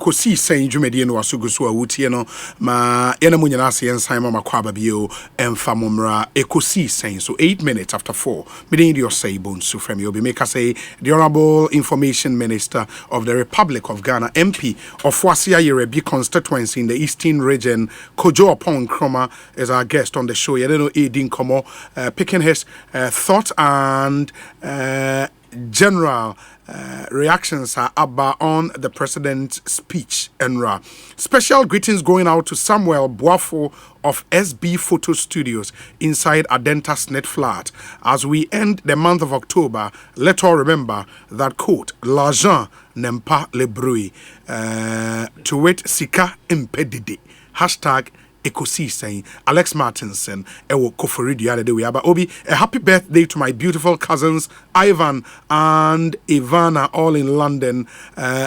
Ekosiisen dwumadi no asugu so awutie no ma yana mu nyina ase ensan ma makwaba bio emfa momra Ekosiisen so 8 minutes after 4 midin your say bonsu from you be make say the Honorable Information Minister of the Republic of Ghana MP of Wasia Yerebi constituency in the Eastern region Kojo Oppong Nkrumah is our guest on the show. You know Edin Komo picking his thought and general reactions are about on the president's speech. Enra. Special greetings going out to Samuel Boafo of SB Photo Studios inside Adenta's net flat. As we end the month of October, let all remember that quote, l'argent n'aime pas le bruit. To wit, sika impedide. Hashtag Ekosiisen. Alex Martinson ewo koforidu yade we aba obi a happy birthday to my beautiful cousins Ivan and Ivana all in London.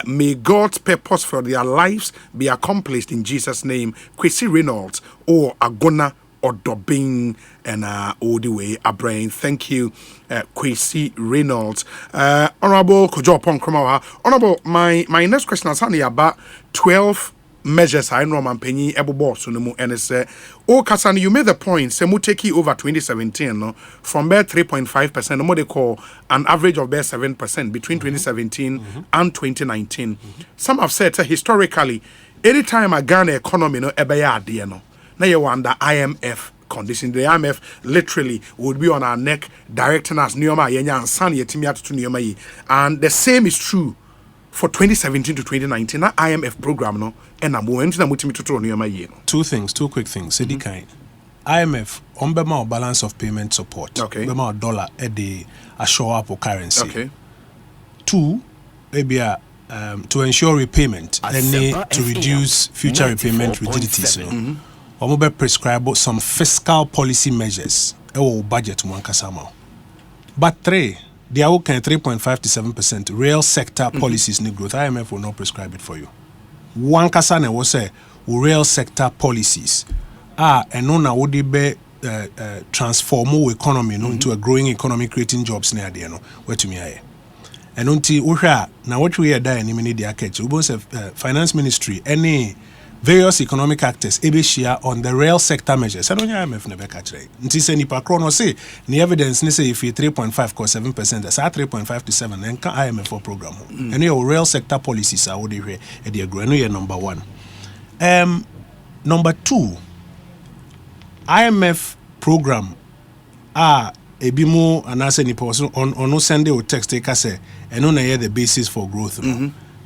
May God's purpose for their lives be accomplished in Jesus' name. Kwesi Reynolds or Agona or Dobin and all the way a brain. Thank you, Kwesi Reynolds. Honorable Kojo Oppong Nkrumah. Honorable, my next question is only about 12 measures I know man penny ebo boss no mu and say oh Kasan, you made the point say mu take over 2017 no from bare 3.5% no more they call an average of bare 7% between 2017 and 2019. Some have said historically anytime a Ghana economy no ebe ya ade no na you under IMF condition. The IMF literally would be on our neck directing us nyoma yenya ansan yetimi atoto nyoma yi, and the same is true for 2017 to 2019, that IMF program, no, and I'm going to two quick things. IMF, on balance of payment support, okay, dollar a show up of currency. Okay. Two, maybe to ensure repayment and to reduce future repayment rigidities. Or prescribe some fiscal policy measures. Budget one kasama. But three. They are okay 3.5 to 7% real sector policies need growth. IMF will not prescribe it for you. One kasane will say real sector policies and no would be transform our economy into a growing economy, creating jobs near the where to me and until now what we are there in the catch we say finance ministry any various economic actors ebe share on the real sector measures. I don't know IMF never catch it. Until say nipa chrono say the evidence ni say if you 3.5 or 7%, that's 3.5 to 7, then can IMF for program. And your real sector policies are already here at the agreement. Number one. Number two, IMF program ebimo and say nipa on no Sunday or text take say and on the basis for growth.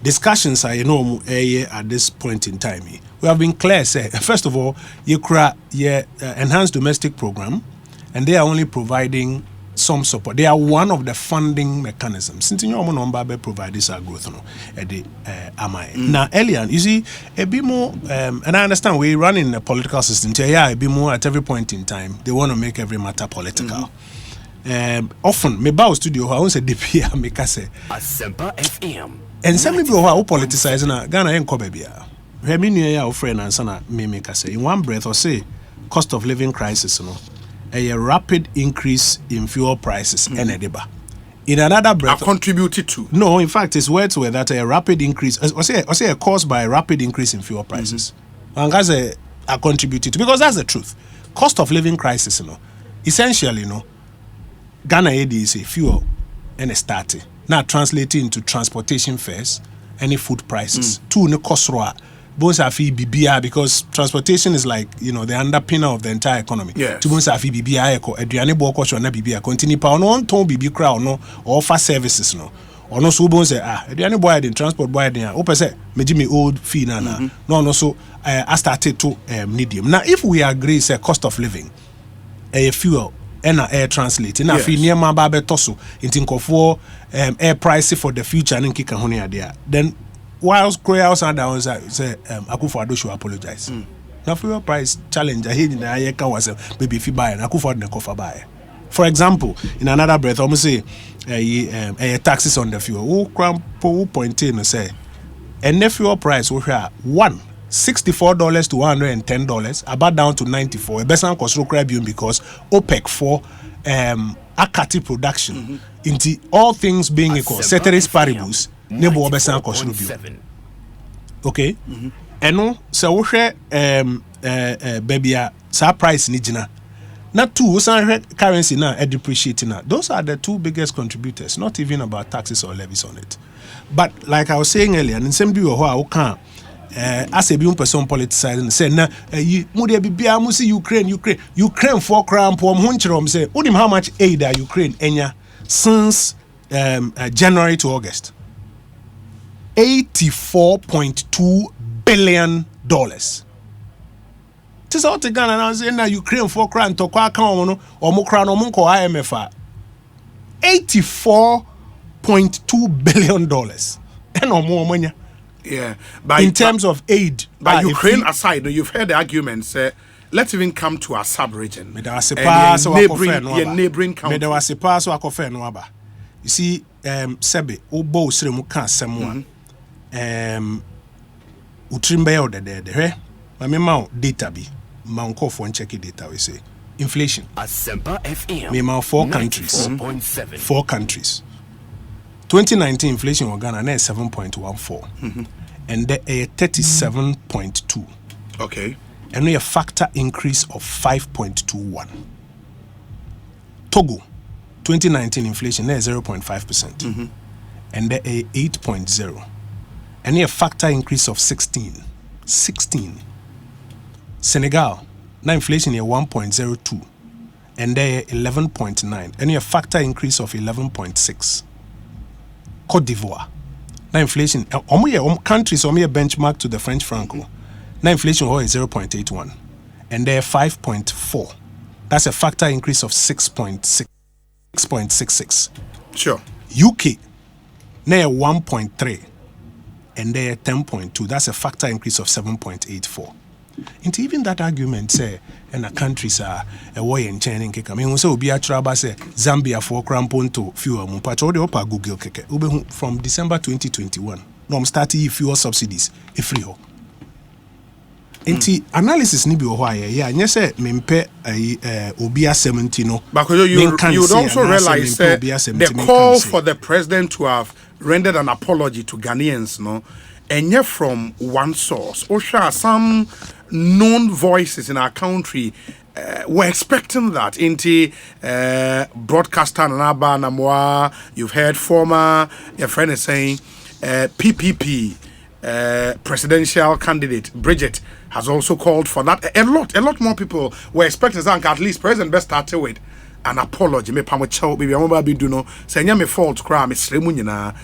Discussions are at this point in time. We have been clear, say, first of all, you enhanced domestic program, and they are only providing some support. They are one of the funding mechanisms. Since you know, provide this growth, Now, earlier, you see, a bit more, and I understand we run in a political system. A bit more at every point in time. They want to make every matter political. Often, me bow studio, I won't say DP, make us say, Asempa FM. And some people who are politicizing Ghana and Kobebia. We mean your friend and son may make us say in one breath or say cost of living crisis, a rapid increase in fuel prices and a deba. In another breath, contributed to. No, in fact, it's words were that a rapid increase, or say a caused by a rapid increase in fuel prices. And that's a contributed to, because that's the truth. Cost of living crisis, essentially, Ghana is a fuel and a starting. Now translating into transportation fares, any food prices. Two ne kosroa. Both are fee BBI because transportation is like the underpinner of the entire economy. Yes. Two both are fee BBI eko eduane bo kosho na BBI continue pa ono ton BBI crowd no offer services no. Ono so bon say eduane boy den transport boy den o say meji me old fee na no so I started to need him. Now if we agree say cost of living a fuel and air translating na fi near ba betoso intinkofo air price for the future and kika ho ne there then whilst crowds and down say Akufo-Addo should apologize. Now fuel price challenge he na ye can was maybe if you buy na Akufo-Addo na kofa buy. For example, in another breath almost say taxes on the fuel who point in say and the fuel price we are $64 to $110, about down to 94. A better cost because OPEC for akati production into all things being equal. Ceteris paribus, nebo better cost. Okay. Eno se wo hwe baby a sa price ni gina. Na two wo san hwe currency na depreciating na. Those are the two biggest contributors, not even about taxes or levies on it. But like I was saying earlier, in same do ho a wo kan as a bi person politicizing say na mu de bibia mu see Ukraine for cramp ho nkyerem say unim how much aid are Ukraine enya since January to August. $84.2 billion. Tis out the Ghana now saying na Ukraine for cran to kwa kan no or mo kra no mo ko IMF $84.2 billion. And no more money. Yeah, in terms of aid. By Ukraine aside, you've heard the arguments. Let's even come to our sub-region. Neighboring countries. You see, Sebe, Obo Sremu kan semwa. Utrimbe o de. Ma data bi. Ma unko for check data we say. Inflation. Asempa FM. Me 4 countries. 4 countries. 2019 inflation in Ghana is 7.14. And there is 37.2. Okay. And we a factor increase of 5.21. Togo, 2019 inflation there is 0.5%. And there is 8.0. And a factor increase of 16. Senegal, now inflation is 1.02. And there is 11.9. And a factor increase of 11.6. Côte d'Ivoire, now inflation, countries benchmark to the French franco. Now inflation is 0.81. And there 5.4. That's a factor increase of 6.66. Sure. UK, now 1.3. And there 10.2. That's a factor increase of 7.84. And even that argument say and the countries are a way in China keke. I mean so be a trouble say Zambia for crampon to fuel mu patro de opa Google keke. Ube from December 2021. No I'm starting fuel subsidies e free ho. Enti analysis ni bi ho aye yeah nya say mempe obia 70 no. But you would also realize the call for the president to have rendered an apology to Ghanaians no and yet from one source. Osha, some known voices in our country were expecting that. Inti broadcaster Naba Namwa, you've heard former, your friend is saying, PPP presidential candidate Bridget has also called for that. A lot more people were expecting that at least President best started with an apology. Me pamocho, baby, I'm about to do no. Say me fault, cry, me sremunyina.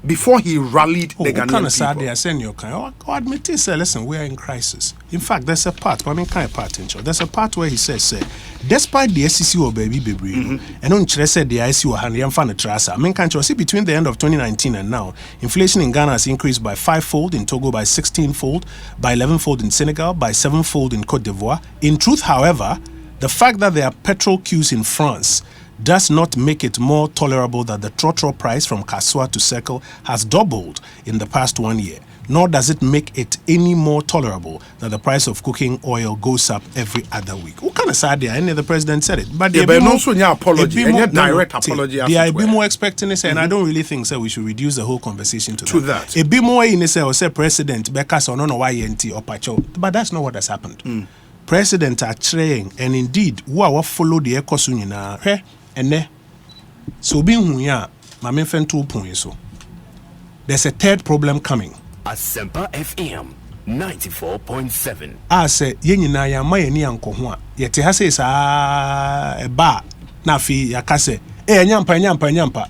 Before he rallied the Ghanaian kind of sad people. They are saying you can admit it, say, listen, we are in crisis. In fact, there's a part, I mean, kind of part in show. There's a part where he says, say, despite the SEC or baby, and on said the IC or Handian fan trasa, I mean, can't you see between the end of 2019 and now, inflation in Ghana has increased by 5-fold, in Togo by 16-fold, by 11-fold in Senegal, by 7-fold in Côte d'Ivoire. In truth, however, the fact that there are petrol queues in France does not make it more tolerable that the trotro price from Kaswa to Circle has doubled in the past 1 year. Nor does it make it any more tolerable that the price of cooking oil goes up every other week. What kind of sad there? Any of the president said it. But yeah, but also no apology, direct apology. They are a bit more expecting this, and I don't really think so. We should reduce the whole conversation to that. A bit more in this, or say President Becca or no YNT or Pacho, but that's not what has happened. President are trying, and indeed, who are follow the Ekosiisen now. And so being here, my main friend 2 points. So there's a third problem coming. Asempa FM 94.7. I say, Yenina ya mayeni anko ho a yete ha say sa e ba na fi yakase nyampa.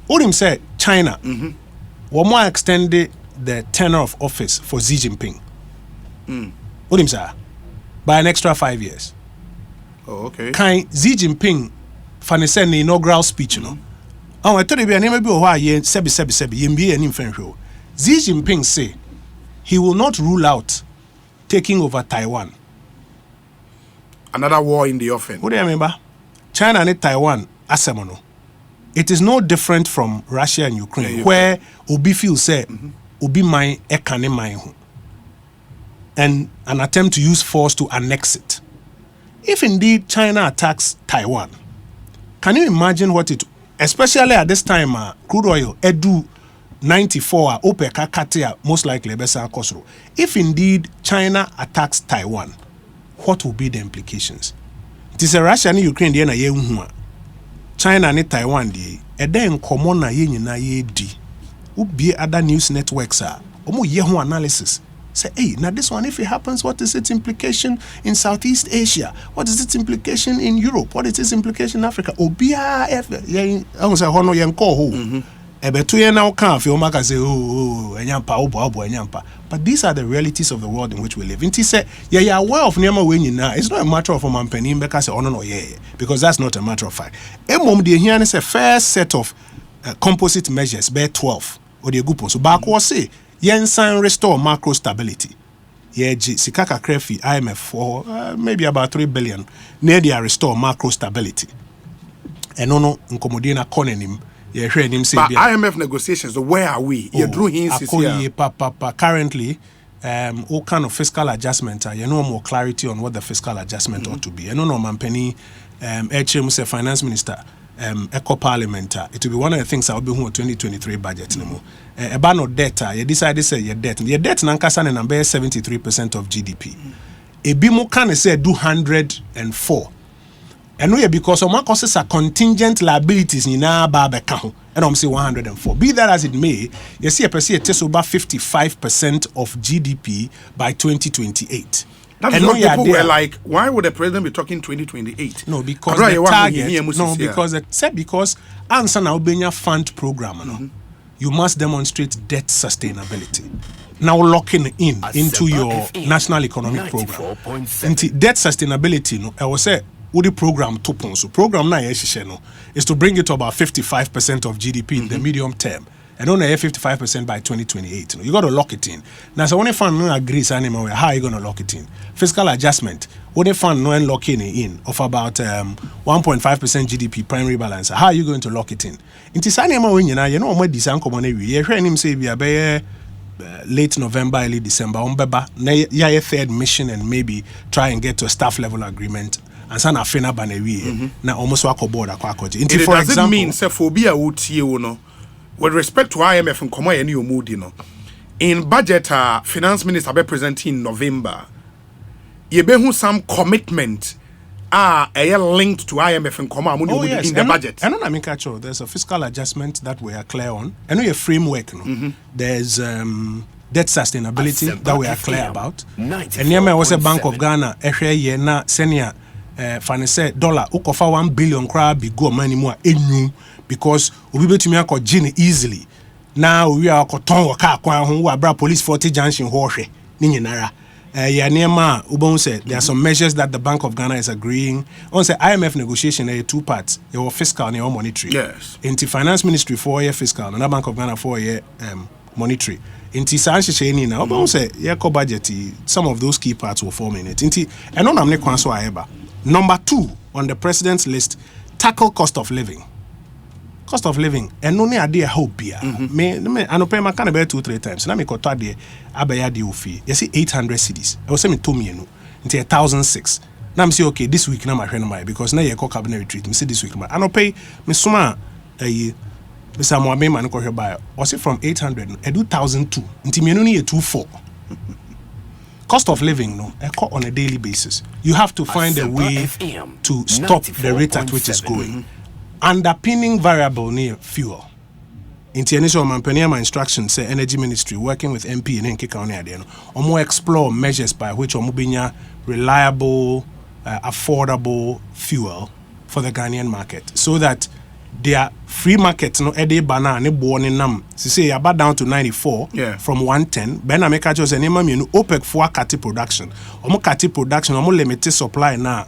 Urim say China. One more extended the tenure of office for Xi Jinping. Urim say by an extra 5 years. Oh, okay. Kan Xi Jinping fanisen the inaugural speech no. I told you be why sebi yembi any friend. Xi Jinping say he will not rule out taking over Taiwan. Another war in the offing. What do you remember? China and Taiwan asemono. It is no different from Russia and Ukraine, where Obi feel say Obi mine ekane mine ho. And an attempt to use force to annex it. If indeed China attacks Taiwan, can you imagine what it, especially at this time, crude oil, edu 94 OPEC katia most likely besa kosro. If indeed China attacks Taiwan, what will be the implications? It is a Russia and Ukraine na ye unhua. China and Taiwan di e den komo na ye nyina ye di. Ubi other news networks are omo ye ho analysis. Say, hey, now this one, if it happens, what is its implication in Southeast Asia? What is its implication in Europe? What is its implication in Africa? Obia ever, I was a hono yanko ho. Ebetuye now can't feel maka say, oh, enyampa. But these are the realities of the world in which we live. Inti say, yeah, you're aware of Nyama when you now. It's not a matter of Omampeni because oh no, yeah, because that's not a matter of fact. Emom de here is a first set of composite measures, bear 12 or the group. So back was say. Yensan restore macro stability. Yeji sikaka krefi IMF for maybe about 3 billion. Nedia restore macro stability. And no nkomodina konenim. Ye heard him say. But IMF negotiations. So where are we? You drew hints here. Currently, all kind of fiscal adjustment. You know more clarity on what the fiscal adjustment ought to be. You know Mampeni, HM finance minister. Eco Parliament, it will be one of the things I will be on 2023 budget. About no debt, you decided to say your debt. Your debt nankasa and number 73% of GDP. A bimo can say 204. And we because of my causes are contingent liabilities in our barbe and I'm say 104. Be that as it may, you see a percent test over 55% of GDP by 2028. That's what people were like, why would the president be talking 2028? No, because the target, because answer now being a fund program, you must demonstrate debt sustainability. Now locking in into your national economic program. And debt sustainability, I will say, what the program to so program na is to bring it to about 55% of GDP in the medium term. And only 55% by 2028. You got to lock it in. Now, so when a fund no agrees anymore, how are you going to lock it in? Fiscal adjustment. When a fund no locking it in of about 1.5% GDP primary balance, how are you going to lock it in? Inti sa anymore when you know what this uncommon every year. Hear him say we are late November, early December. Na ya third mission and maybe try and get to a staff level agreement. And sana fena banewi na almost wako board akwakoje. Inti for example, mean say phobia utie no. With respect to IMF and Nkrumah and mood, you know, in budget, finance minister be presenting in November. You be some commitment linked to IMF and Nkrumah in the budget. And I mean, there's a fiscal adjustment that we are clear on. And we have framework. No? There's debt sustainability that we are clear about. And near me was a Bank of Ghana. Every na senior finance dollar. Ukofa 1 billion crab be go money more enu. Because we be to me ako gin easily. Now we are koton waka kwa hu wa bra police 40 junction hwehwe ni nyinara. Ya nema ubon said there are some measures that the Bank of Ghana is agreeing. On say IMF negotiation are two parts. Your fiscal and your monetary. Yes. Into finance ministry 4 year fiscal and the Bank of Ghana 4 year monetary. Into sanche cheni na ubon say your budget some of those key parts will form in it. Into and on amne kwanso ayeba. Number 2 on the president's list, tackle cost of living. Cost of living and no idea how be me anope ma can be 2-3 times na me ko to ade abaya de ofi you see 800 cedis I was say me to me no into 1006 na me say okay this week na ma hwe no my because na ye ko cabinet retreat me say this week ma anope me suma me say mo me man ko hwe buy was it from 800 no edu 1002 into me no ni 24 cost of living no on a daily basis you have to find a way to stop the rate at which it's going. Underpinning variable near fuel. In the initial Mampeniama instructions, say Energy Ministry working with MP and Nkeka on the or more explore measures by which omubinya reliable, affordable fuel for the Ghanaian market, so that their free market no ede bana ne born in nam. Say about down to 94 from 110. Ben America just an OPEC for kati production. Omo kati production omo limited supply now.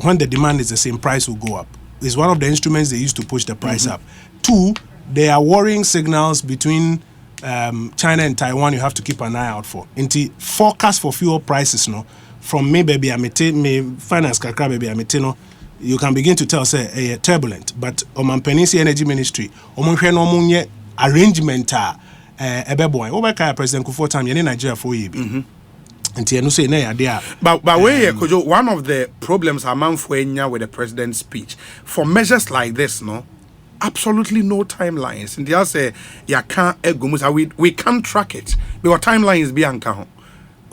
When the demand is the same, price will go up. Is one of the instruments they use to push the price up. 2, there are worrying signals between China and Taiwan you have to keep an eye out for. Into forecast for fuel prices, no, from maybe finance kakra baby no, you can begin to tell say turbulent. But Omanpenisi Energy Ministry, omunye arrangement ebeboy. Obeka President Kufuor time in Nigeria for yebi. But where one of the problems among Fuenya with the president's speech for measures like this, no, absolutely no timelines. And they say, we can't track it. Because timelines be anka.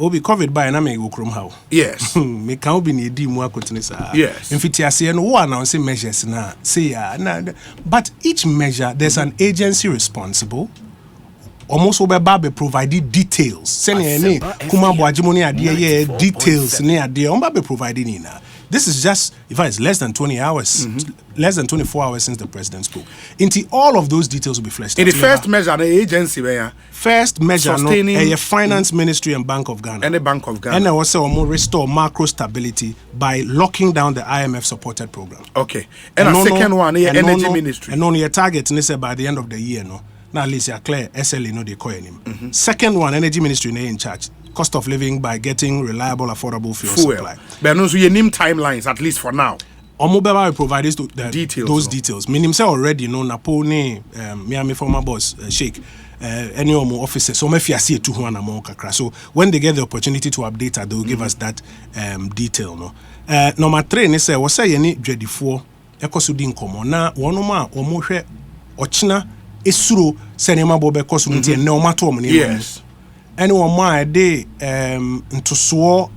Obi COVID by na me go krom how. Yes. Me can obi na edi mu akotene sa. Yes. Mfiti ase no wo announce measures na say but each measure there's an agency responsible. Almost over be provided details. Send any kuma boajimoni ade details ne ade on be providing in. This is just, in fact, it's less than 20 hours, less than 24 hours since the president spoke. Into all of those details will be fleshed out. In the first measure, the agency, first measure, a finance ministry and Bank of Ghana. And the Bank of Ghana. And also restore macro stability by locking down the IMF supported program. Okay. And the second one, the energy ministry. And on your target, and say by the end of the year, no. Now, at least you're clear, SLA, no, they call him. Second one, energy ministry, in charge. Cost of living by getting reliable, affordable fuel supply. But no, so you name timelines, at least for now. Omobeba will provide those details. Meaning, say already, no, Napone, Miami former boss, Sheikh, any more officers, so maybe I see it 200 more kakra. So when they get the opportunity to update her, they will give us that detail. No, number 3, they say, was say any dready for Ekosiisen komo na wanoma omohwe ochina esuro senema bobe kosunti and no matter yes. Anyone my day into so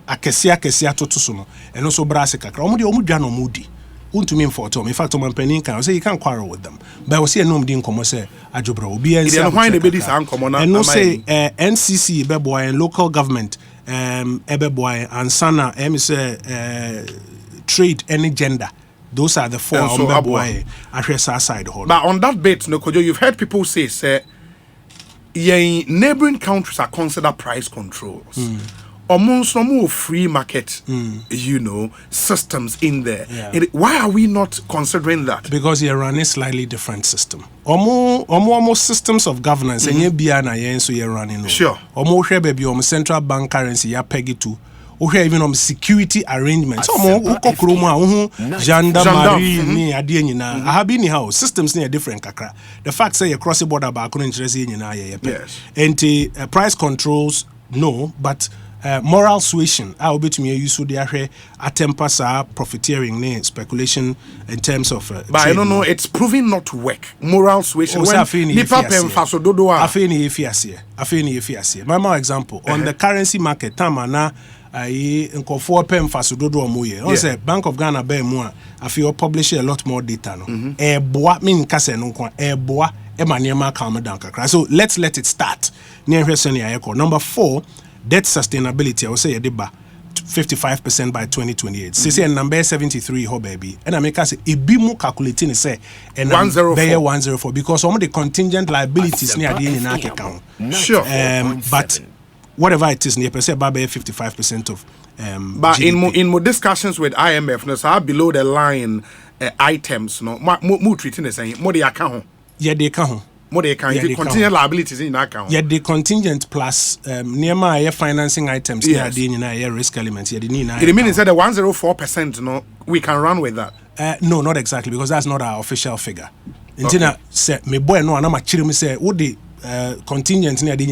akesia totoso no and also brass kakra omudwa no mudi untumi for Tom in fact Tom Penny can say you can't quarrel with them but we see no mdi nkomo say adjobra obi en say why the be ankomo na and no say NCC beboy and local government ebeboy and sana say trade and gender. Those are the 4 beboy ahwesa side hold. But on that bit no Kojo, you've heard people say neighboring countries are considered price controls. Almost no more free market, systems in there. Yeah. Why are we not considering that? Because you're running a slightly different system. Almost systems of governance, and you're running. Sure. Almost baby, central bank currency, you're peggy to. Okay, even security arrangements. Gendarmerie ni adie nyina. Ahabi ni how systems ni different kakra. The fact say you cross the border ba kono interest nyina ye. Yes. And price controls no, but moral suasion I will be to me use so dey ahwe atempa sa profiteering ne speculation in terms of but I don't know, it's proving not to work. Moral suasion when nipa pemfa so dodo a afei ni efiase. My more example on the currency market tamana I nkofo pem faso dodo omoye. On say Bank of Ghana be mu a afi publish a lot more data no. Boa me nkase no kwa boa e ma niema calm down kakra. So let's let it start. Near hwese ne ayeko. Number 4, debt sustainability. I will say yedeba 55% by 2028. Say number 73 ho baby. And I make us e bi mu calculating say and 104 because some of the contingent liabilities near the in account. Sure. But whatever it is, near percent by 55% of but GDP. in more discussions with IMF, no, so below the line items, no, more treating the same, more the account. Yeah, they can. More they can. If contingent liabilities in account. Yeah, the contingent plus near my financing items. Yes. Yeah, risk elements. Yeah, it means that the 104%, no, we can run with that. No, not exactly, because that's not our official figure. Okay. Say me boy no, I'm actually say what the contingent near the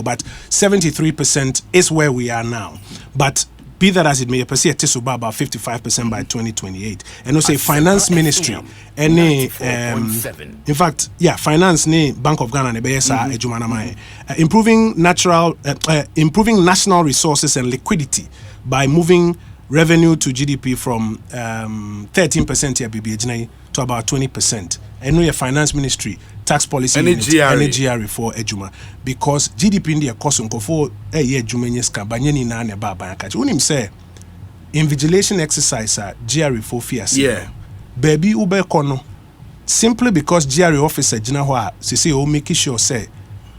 but 73% is where we are now. But be that as it may, perceive it is about 55% by 2028. And also finance ministry, any in fact, yeah, finance ne Bank of Ghana ne BSA improving improving national resources and liquidity by moving revenue to GDP from 13% here BBH to about 20%. And no, your finance ministry, tax policy, NGR for Ejuma, because GDP in the cost for a year Jumaniska, Banyani Nana Baba Catch. Unim say invigilation exercise GRE for fears. Yeah, baby Ube Kono, simply because GRE officer Jinawa, Sisi, making sure say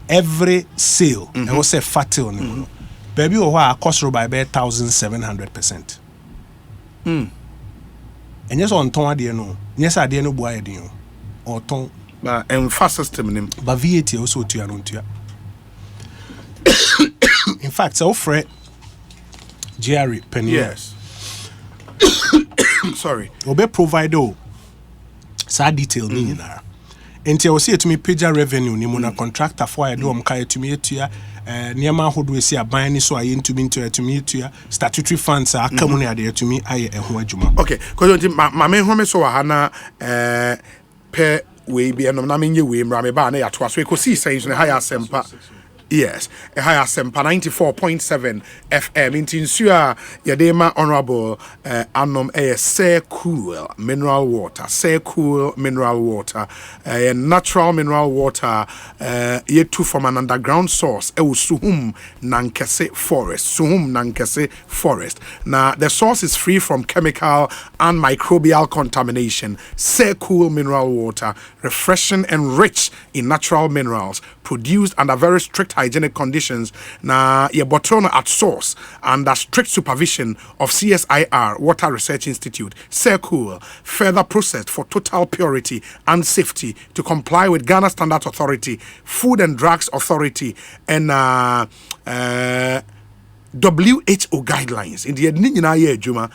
every sale, I will say fatal, baby, or cost by 1,700%. And yes, on Ton Adiano, yes, I didn't know why I didn't. Or ton and fast system but VAT also to your in fact so Fred Jerry Penny yes sorry obe provide sad detail ni na enti I will say to me pager revenue ni mo na contractor for I do am kai to me etua niema hodo esi aban ni so aye ntumi to statutory funds aka mu ne ade atumi aye eho adwuma. Okay, cuz ma me home so ha na pe we bi enom na menye we mra me ba na ya to aso Ekosiisen so ne ha ya sempa. Yes, a higher sempa 94.7 FM in Tinsua Yadema Honorable Anom Say Cool Mineral Water, Say Cool Mineral Water, natural mineral water, yet two from an underground source, Suhum Nankese Forest. Now, the source is free from chemical and microbial contamination. Say Cool Mineral Water, refreshing and rich in natural minerals, produced under very strict hygienic conditions. Na ye bottle at source under strict supervision of CSIR Water Research Institute. Cool, further processed for total purity and safety to comply with Ghana Standards Authority, Food and Drugs Authority, and WHO guidelines in the nyina ye adwuma.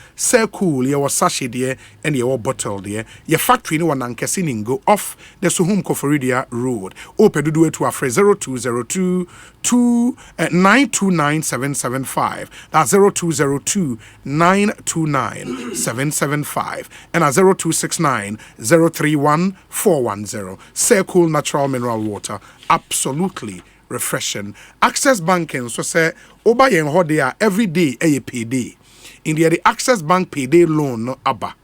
Cool ye was sachet there and ye was bottle there. Ye factory no one nankesi ningo off the Suhum Koforidia Road. Opedudu to a 0202 929 775. That's 0202 929 775 and a 0269 031 410. Cool natural mineral water, absolutely refreshing. Access banking so say oba yen ho there every day a payday. In the Access Bank payday loan no aba.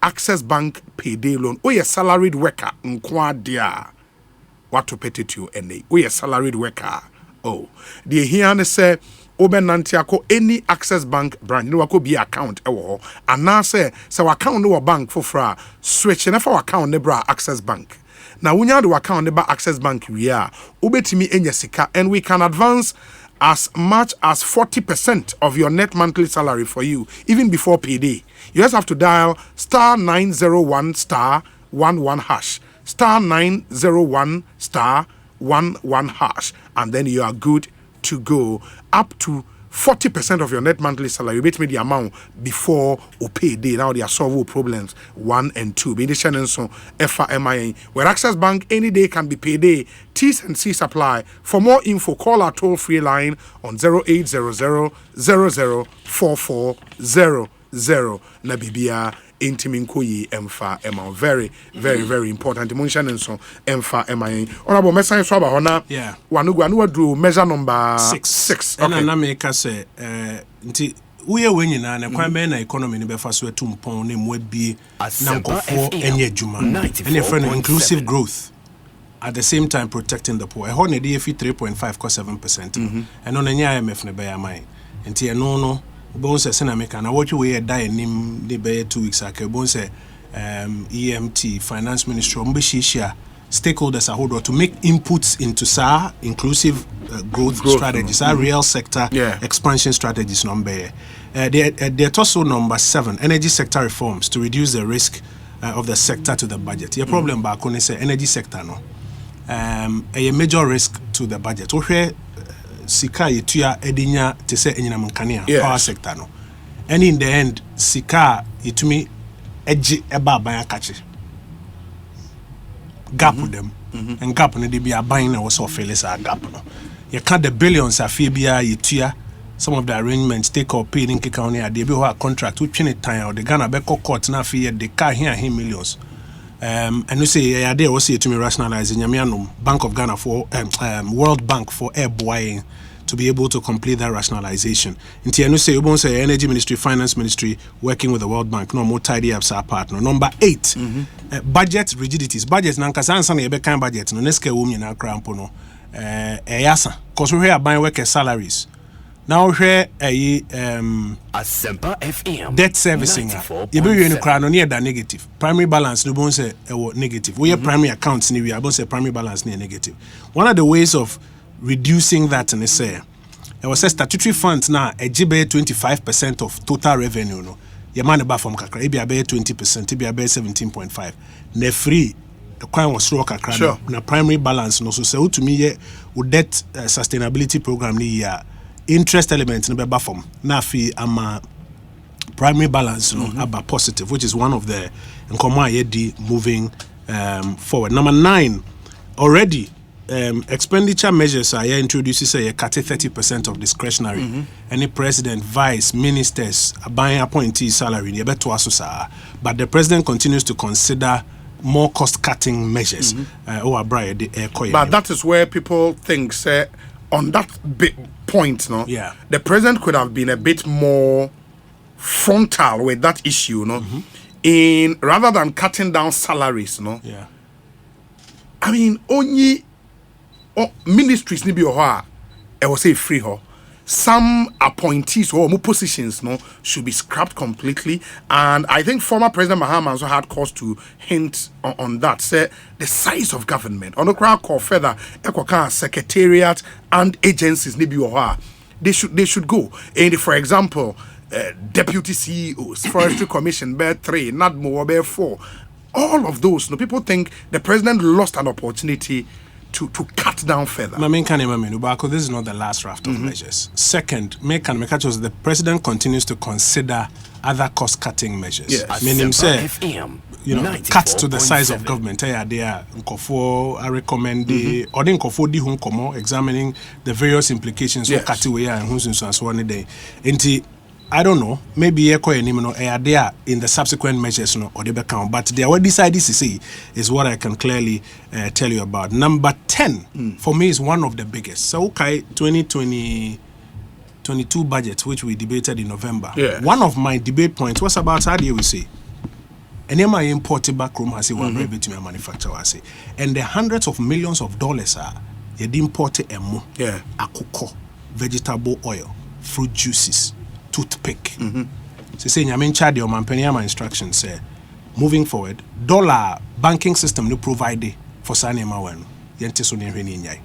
Access Bank payday loan. O ye salaried worker nkwa dia. What to pay to you any. O ye salaried worker. Oh. The here say oben nantiako any Access Bank branch no wako be account ewo and now say account no bank for fra switch na for account ne bra Access Bank. Now, when you have the account number Access Bank, we are ubetimi enyesika, and we can advance as much as 40% of your net monthly salary for you, even before payday. You just have to dial star 901 star 11 hash, star 901 star 11 hash, and then you are good to go up to 40% of your net monthly salary. You bet me the amount before or payday. Now they are solving problems 1 and 2. Be the channel so FRMIA. Where Access Bank any day can be payday. T's and C's apply. For more info, call our toll-free line on 0800 004400. Nabibia Intiminkoyi Emfa Emma. Very, very, very important. Dimension and so Emfa Emma. Honorable Messiah Swaba Hona. Yeah. One do measure number 6. Okay. And I make us say, we are winning and a na economy in Befaso Tumpon name would be Nanko for any Juma and a friend inclusive growth. At the same time protecting the poor. I hold a DFE 3.5 cost 7%. And on any IMF never mine. And tia no. Bon say sena make na what we die nim de be 2 weeks ago. Bon say EMT finance ministry mbeshishia stakeholders are hold to make inputs into SAR inclusive growth strategies, real sector expansion strategies number. They're also number 7 energy sector reforms to reduce the risk of the sector to the budget. Your problem back on is energy sector no. A major risk to the budget. Sika yetua edinya te se enyina mkania power sector no. And in the end sika yetumi eji eba ban akache. Gap with them. And gap no dey be aban na was ofele sa gap no. You count the billions afie bia yetua some of the arrangements take up paid in Kikaoni a dey be ho contract which in time or the Ghana be court na afie the car here millions. And we say there also to me rationalizing Yamianum Bank of Ghana for World Bank for air buying to be able to complete that rationalization. In Tianu say you say Energy Ministry, Finance Ministry working with the World Bank, no more tidy ups our partner. Number 8, budget rigidities. Budgets nankasan sana ebe kind budget no neske wumi na krampo no yasa because we are buying worker salaries. Now here Asempa FM debt servicing. You be in crown near that negative. Primary balance no bon say negative. We have primary accounts ni we are bon say primary balance near negative. One of the ways of reducing that in say it was a statutory funds now a jibe 25% of total revenue no. Your money back from kakra e be 20%, e be 17.5. Ne free the coin was slow kakra na primary balance no so say to me debt sustainability program ni year. Interest element in the buffer na fi ama primary balance no about positive, which is one of the moving forward. Number 9, already expenditure measures are introduced, say, cut 30% of discretionary. Any president, vice, ministers, buying appointee salary, but the president continues to consider more cost-cutting measures. But that is where people think, say, on that point, no, the president could have been a bit more frontal with that issue, no, in rather than cutting down salaries, no. I mean, only ministries ni bi oha e was say free ho. Some appointees or more positions no should be scrapped completely, and I think former President Mahama also had cause to hint on that. Say the size of government on the crowd call further secretariat and agencies ni bi oha, they should go. And for example, deputy CEOs, Forestry Commission, bear 3, not more, bear 4. All of those, people think the president lost an opportunity to cut down further. This is not the last raft of measures. Second, the president continues to consider other cost-cutting measures. Yes. Meaning, say, cuts to the size of government. They are recommend or examining the various implications of cutting away and so on. I don't know, maybe they are there in the subsequent measures or they become, but they already decided to see is what I can clearly tell you about. Number 10 for me is one of the biggest. So 2022 budget, which we debated in November. One of my debate points was about how do you say, and then my imported back room has one rebate to my manufacturer, and the hundreds of millions of dollars are imported akoko, vegetable oil, fruit juices, toothpick. So say I'm in charge of my instructions say moving forward dollar banking system no provide for sanema when yente so ne hwene nyai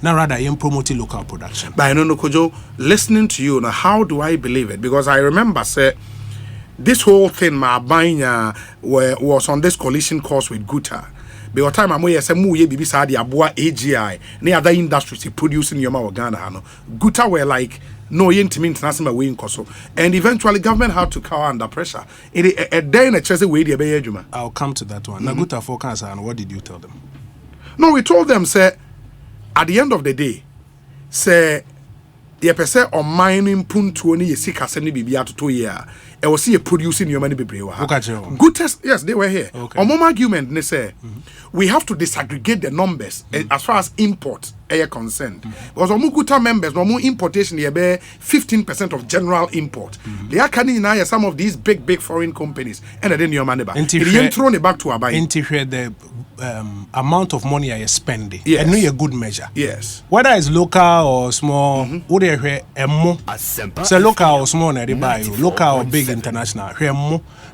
now rather you promote local production. But I don't know, Kojo, listening to you now, how do I believe it? Because I remember say this whole thing my buying was on this collision course with Guta. By the time I'm say muye bibi sa di aboa AGI ne other industries producing yoma Ghana no Guta were like no yentimi international way nkoso, and eventually government had to cower under pressure. A day in a chese way the be adwuma. I'll come to that one. Naguta forecast, and what did you tell them? No, we told them say at the end of the day say the person on mining puntu ni yesika se ni bibia to year e was see producing your money bebrewa. Good test, yes, they were here. On mom argument they say we have to disaggregate the numbers as far as import are concerned. Because Omuguta members no more importation here be 15% of general import. They are carrying now some of these big foreign companies and then your money back. They thrown it back to Abai. The amount of money I spend, and know a good measure. Yes. Whether it's local or small, would you hear so local or small, local or big international.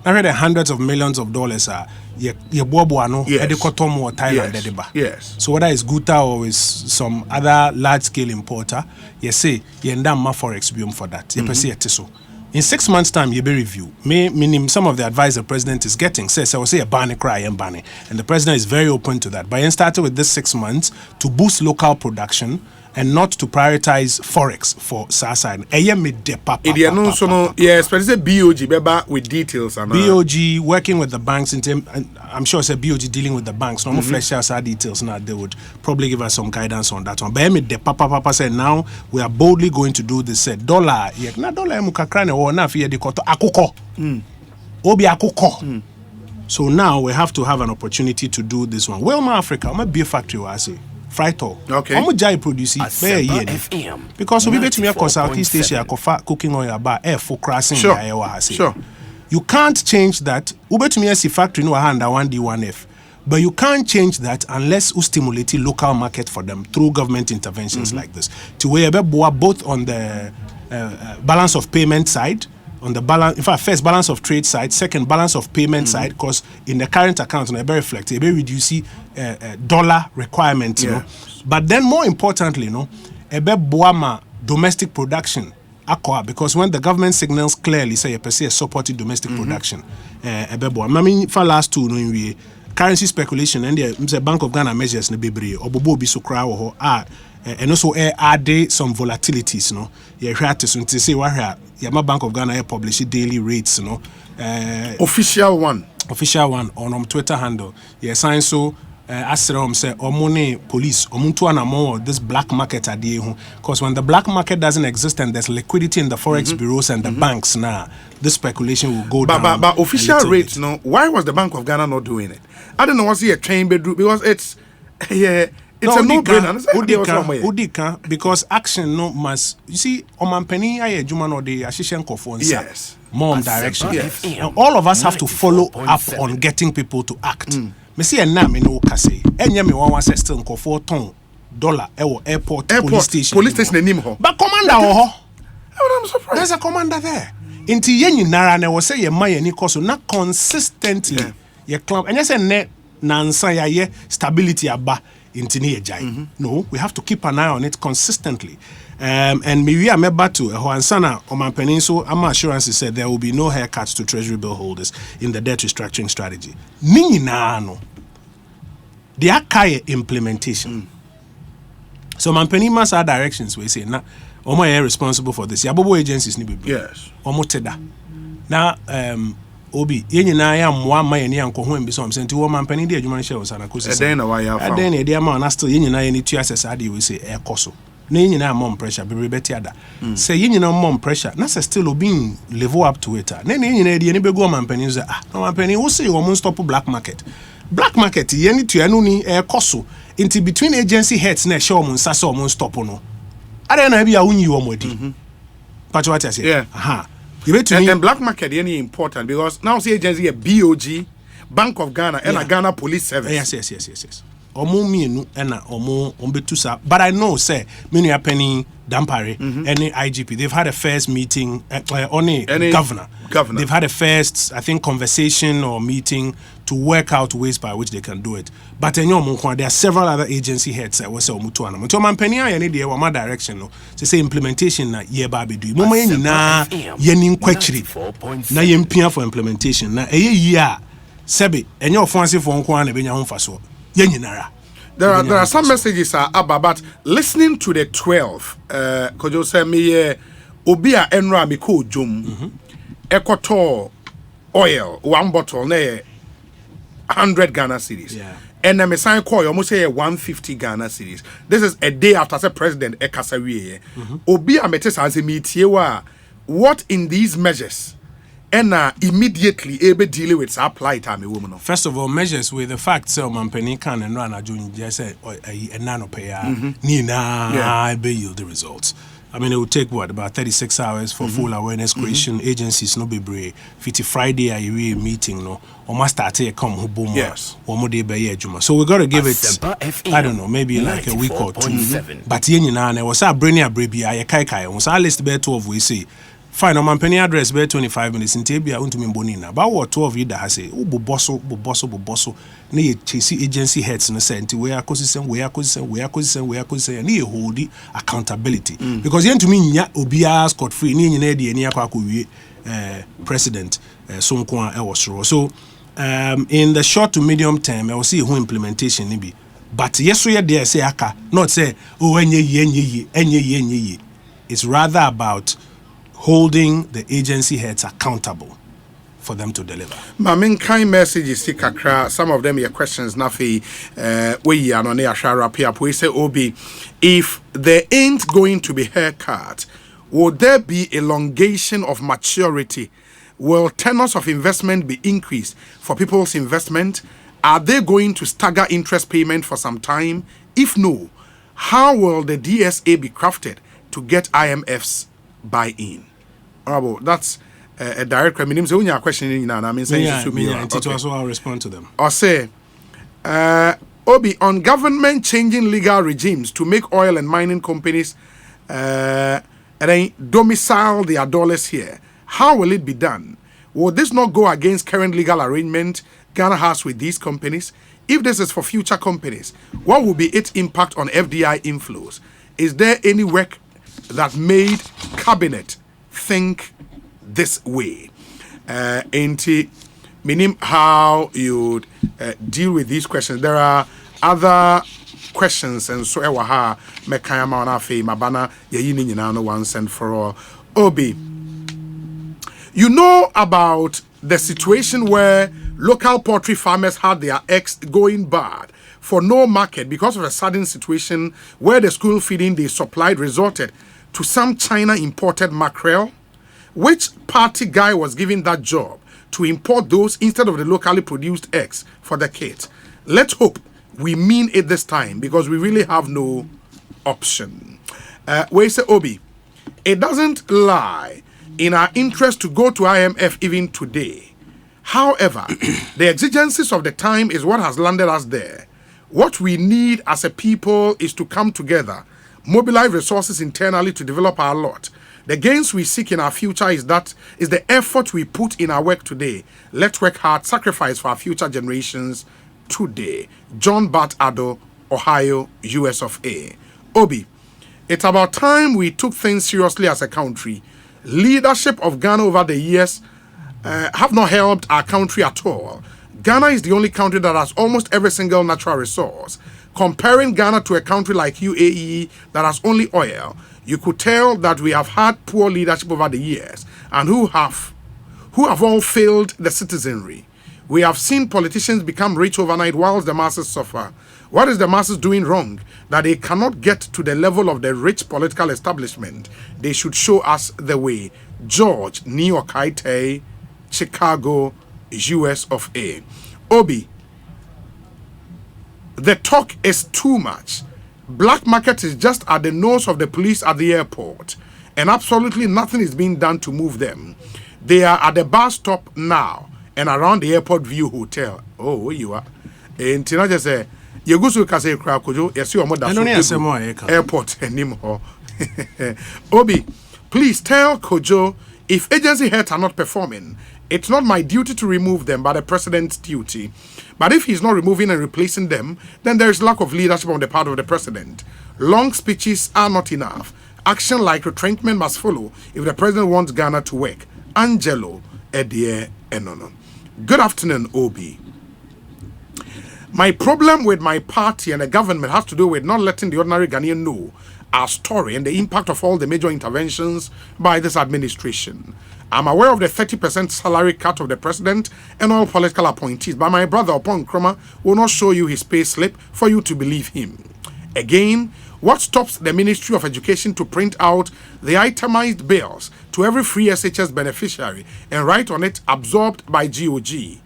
Now the hundreds of millions of dollars are your Bobuano, Edikotomo or Thailand. Yes. So whether it's Guta or is some other large scale importer, you say you end up forex boom for that. You see it so. In 6 months' time, you be review. Meaning some of the advice the president is getting says, I will say a banny cry and banny. And the president is very open to that. But he started with this 6 months to boost local production and not to prioritize forex for SASA. Yes, but it's a BOG with details. BOG working with the banks in terms, I'm sure it's a BOG dealing with the banks. No more flesh out our details now. They would probably give us some guidance on that one. But the Papa said now we are boldly going to do this. Said dollar, na dollar mukakrane or na fiye de koto akoko. Obi akoko. So now we have to have an opportunity to do this one. Well, my Africa, I'm a beer factory. I say. Frital. Okay. I'm a jai producer. Because we bet me a Southeast Asia cooking oil bar air for crossing. Sure. You can't change that. We bet me a factory no hand 1D1F. But you can't change that unless you stimulate a local market for them through government interventions like this. To where both on the balance of payment side, on the balance, in fact, first balance of trade side, second balance of payment side, because in the current account, they very reflect, they reduce dollar requirement, you know. But then more importantly, boama domestic production, because when the government signals clearly say you perceive supporting domestic production, I mean, for last two, we currency speculation and the Bank of Ghana measures ne bebre obobo bi so kra wo ho and also add some volatilities, you have to say where Yama Bank of Ghana publish daily rates, official one on Twitter handle. Yes, sign so asrem say omone police omuntu anamo this black market adie ho, because when the black market doesn't exist and there's liquidity in the forex bureaus and the banks now, this speculation will go down. But official rates, no, why was the Bank of Ghana not doing it? I don't know what's here train bedroom, because it's a no-brainer. Udika, because action no must, you see, omampeni aye juma no de ashishen kofo nsa. Yes. More direction. Yes. And all of us have to follow up on getting people to act. Me see na me no kase. Enye me wan say still nkofo ton dollar ewo airport police station enim ho. But commander ho. I'm surprised. There's a commander there. Inti ye nyinara na wo say ye ma ye ni koso na consistently ye club. Enye say ne nansa ya ye stability aba inti ni ye jai. No, we have to keep an eye on it consistently. And we are meba to Hoansana Oman Peninsula. Ama assurances said there will be no haircuts to treasury bill holders in the debt restructuring strategy. Nini na no. The Akaye implementation. So Mampeni must have directions we say na Omo are responsible for this. Yabobo agencies ni be. Yes. Omo teda. Na Obi yenyi na ya mwa ma ye ni anko ho mbi so am senti wo Mampeni de adwuma hye wo sana kosi. Eden na wa ya fa. Eden e de ma na still yenyi na ye ni tu access ade we say e koso. Na yenyi na mom pressure be beti ada. Say yenyi na mom pressure na say still obi level up to it. Na yenyi na de ni be go Mampeni say Mampeni wo say wo stop black market. Black market yeni to anu ni koso into between agency heads na show mun sasa mun stop no ada na bia unyi wo modi patch what I say and black market yeni important because now say agency a BOG Bank of Ghana and Ghana Police Service yes omo mienu na omo ombetusa, but I know say many penny Dampare any IGP they've had a first meeting on a governor they've had a first I think conversation or meeting to work out ways by which they can do it, but there are several other agency heads that was mutu ana mutu man penny any dey wa direction no say implementation na ye ba be do mo ma na ye ni nkwachiri na ye mpia for implementation na eye yi a sebe enye ofanse for nko ana benya ho faso. There are some messages about, but listening to the 12, Kojo say me Obia Enra Miko Jum, Equator oil, one bottle, 100 Ghana cedis. Yeah. And then me sign call you almost say 150 Ghana cedis. This is a day after the President Ekasawiye. Obia Metes as a meteor. What in these measures? And immediately able deal with apply time a woman. First of all, measures with the fact so Mampeni can and run a junior just say a nano payer Nina be yield the results. I mean, it would take what about 36 hours for full awareness creation. Agencies no be brave. 50 Friday a meeting no or must start a come who boom or more day by juma. So we gotta give it I don't know, maybe like a week or two. But yen na was a brainy a baby I kai was our list bear 12 we say. Fine, on penny address be 25 minutes in Tabia unto me bonina. About what 12 you that has say, bosso, ne chase agency heads in the sense where acquisition, and he hold the accountability. Because yen to me, Obia scot free, near President Sonkwa Ewosro. So, in the short to medium term, I will see who implementation be. But yes, we are there, say, aka, not say, oh, enye. It's rather about holding the agency heads accountable for them to deliver. Mamin kind messages kakra, some of them your questions nafi we are on a we say Obi, if there ain't going to be haircut, would there be elongation of maturity? Will tenors of investment be increased for people's investment? Are they going to stagger interest payment for some time? If no, how will the DSA be crafted to get IMF's buy-in? That's a direct question. So when you are questioning now, I mean, saying it should be. Also, I'll respond to them. Or say, Obi, on government changing legal regimes to make oil and mining companies domicile their dollars here, how will it be done? Will this not go against current legal arrangement Ghana has with these companies? If this is for future companies, what will be its impact on FDI inflows? Is there any work that made cabinet think this way? Meaning how you deal with these questions. There are other questions and so ewaha mekayama onafe mabana yeyini nyina once and for all. Obi, you know about the situation where local poultry farmers had their eggs going bad for no market because of a sudden situation where the school feeding they supplied resorted to some China imported mackerel? Which party guy was given that job to import those instead of the locally produced eggs for the kids? Let's hope we mean it this time because we really have no option. We say, Obi, it doesn't lie in our interest to go to IMF even today. However, the exigencies of the time is what has landed us there. What we need as a people is to come together, mobilize resources internally to develop our lot. The gains we seek in our future is the effort we put in our work today. Let's work hard, sacrifice for our future generations today. John Bart Addo, Ohio, US of A. Obi, it's about time we took things seriously as a country. Leadership of Ghana over the years have not helped our country at all. Ghana is the only country that has almost every single natural resource. Comparing Ghana to a country like UAE that has only oil, you could tell that we have had poor leadership over the years and who have all failed the citizenry. We have seen politicians become rich overnight whilst the masses suffer. What is the masses doing wrong that they cannot get to the level of the rich political establishment? They should show us the way. George, New York, Chicago, US of A. Obi, the talk is too much. Black market is just at the nose of the police at the airport, and absolutely nothing is being done to move them. They are at the bus stop now and around the Airport View Hotel. Oh, where you are? And Tina just say, you go to Kase Krakojo, you see what airport anymore. Obi, please tell Kojo if agency heads are not performing, it's not my duty to remove them, but the president's duty. But if he's not removing and replacing them, then there is lack of leadership on the part of the president. Long speeches are not enough. Action like retrenchment must follow if the president wants Ghana to work. Angelo Edie Enono. Good afternoon, Obi. My problem with my party and the government has to do with not letting the ordinary Ghanaian know our story and the impact of all the major interventions by this administration. I'm aware of the 30% salary cut of the president and all political appointees, but my brother Oppong Nkrumah will not show you his pay slip for you to believe him. Again, what stops the Ministry of Education to print out the itemized bills to every free SHS beneficiary and write on it absorbed by GOG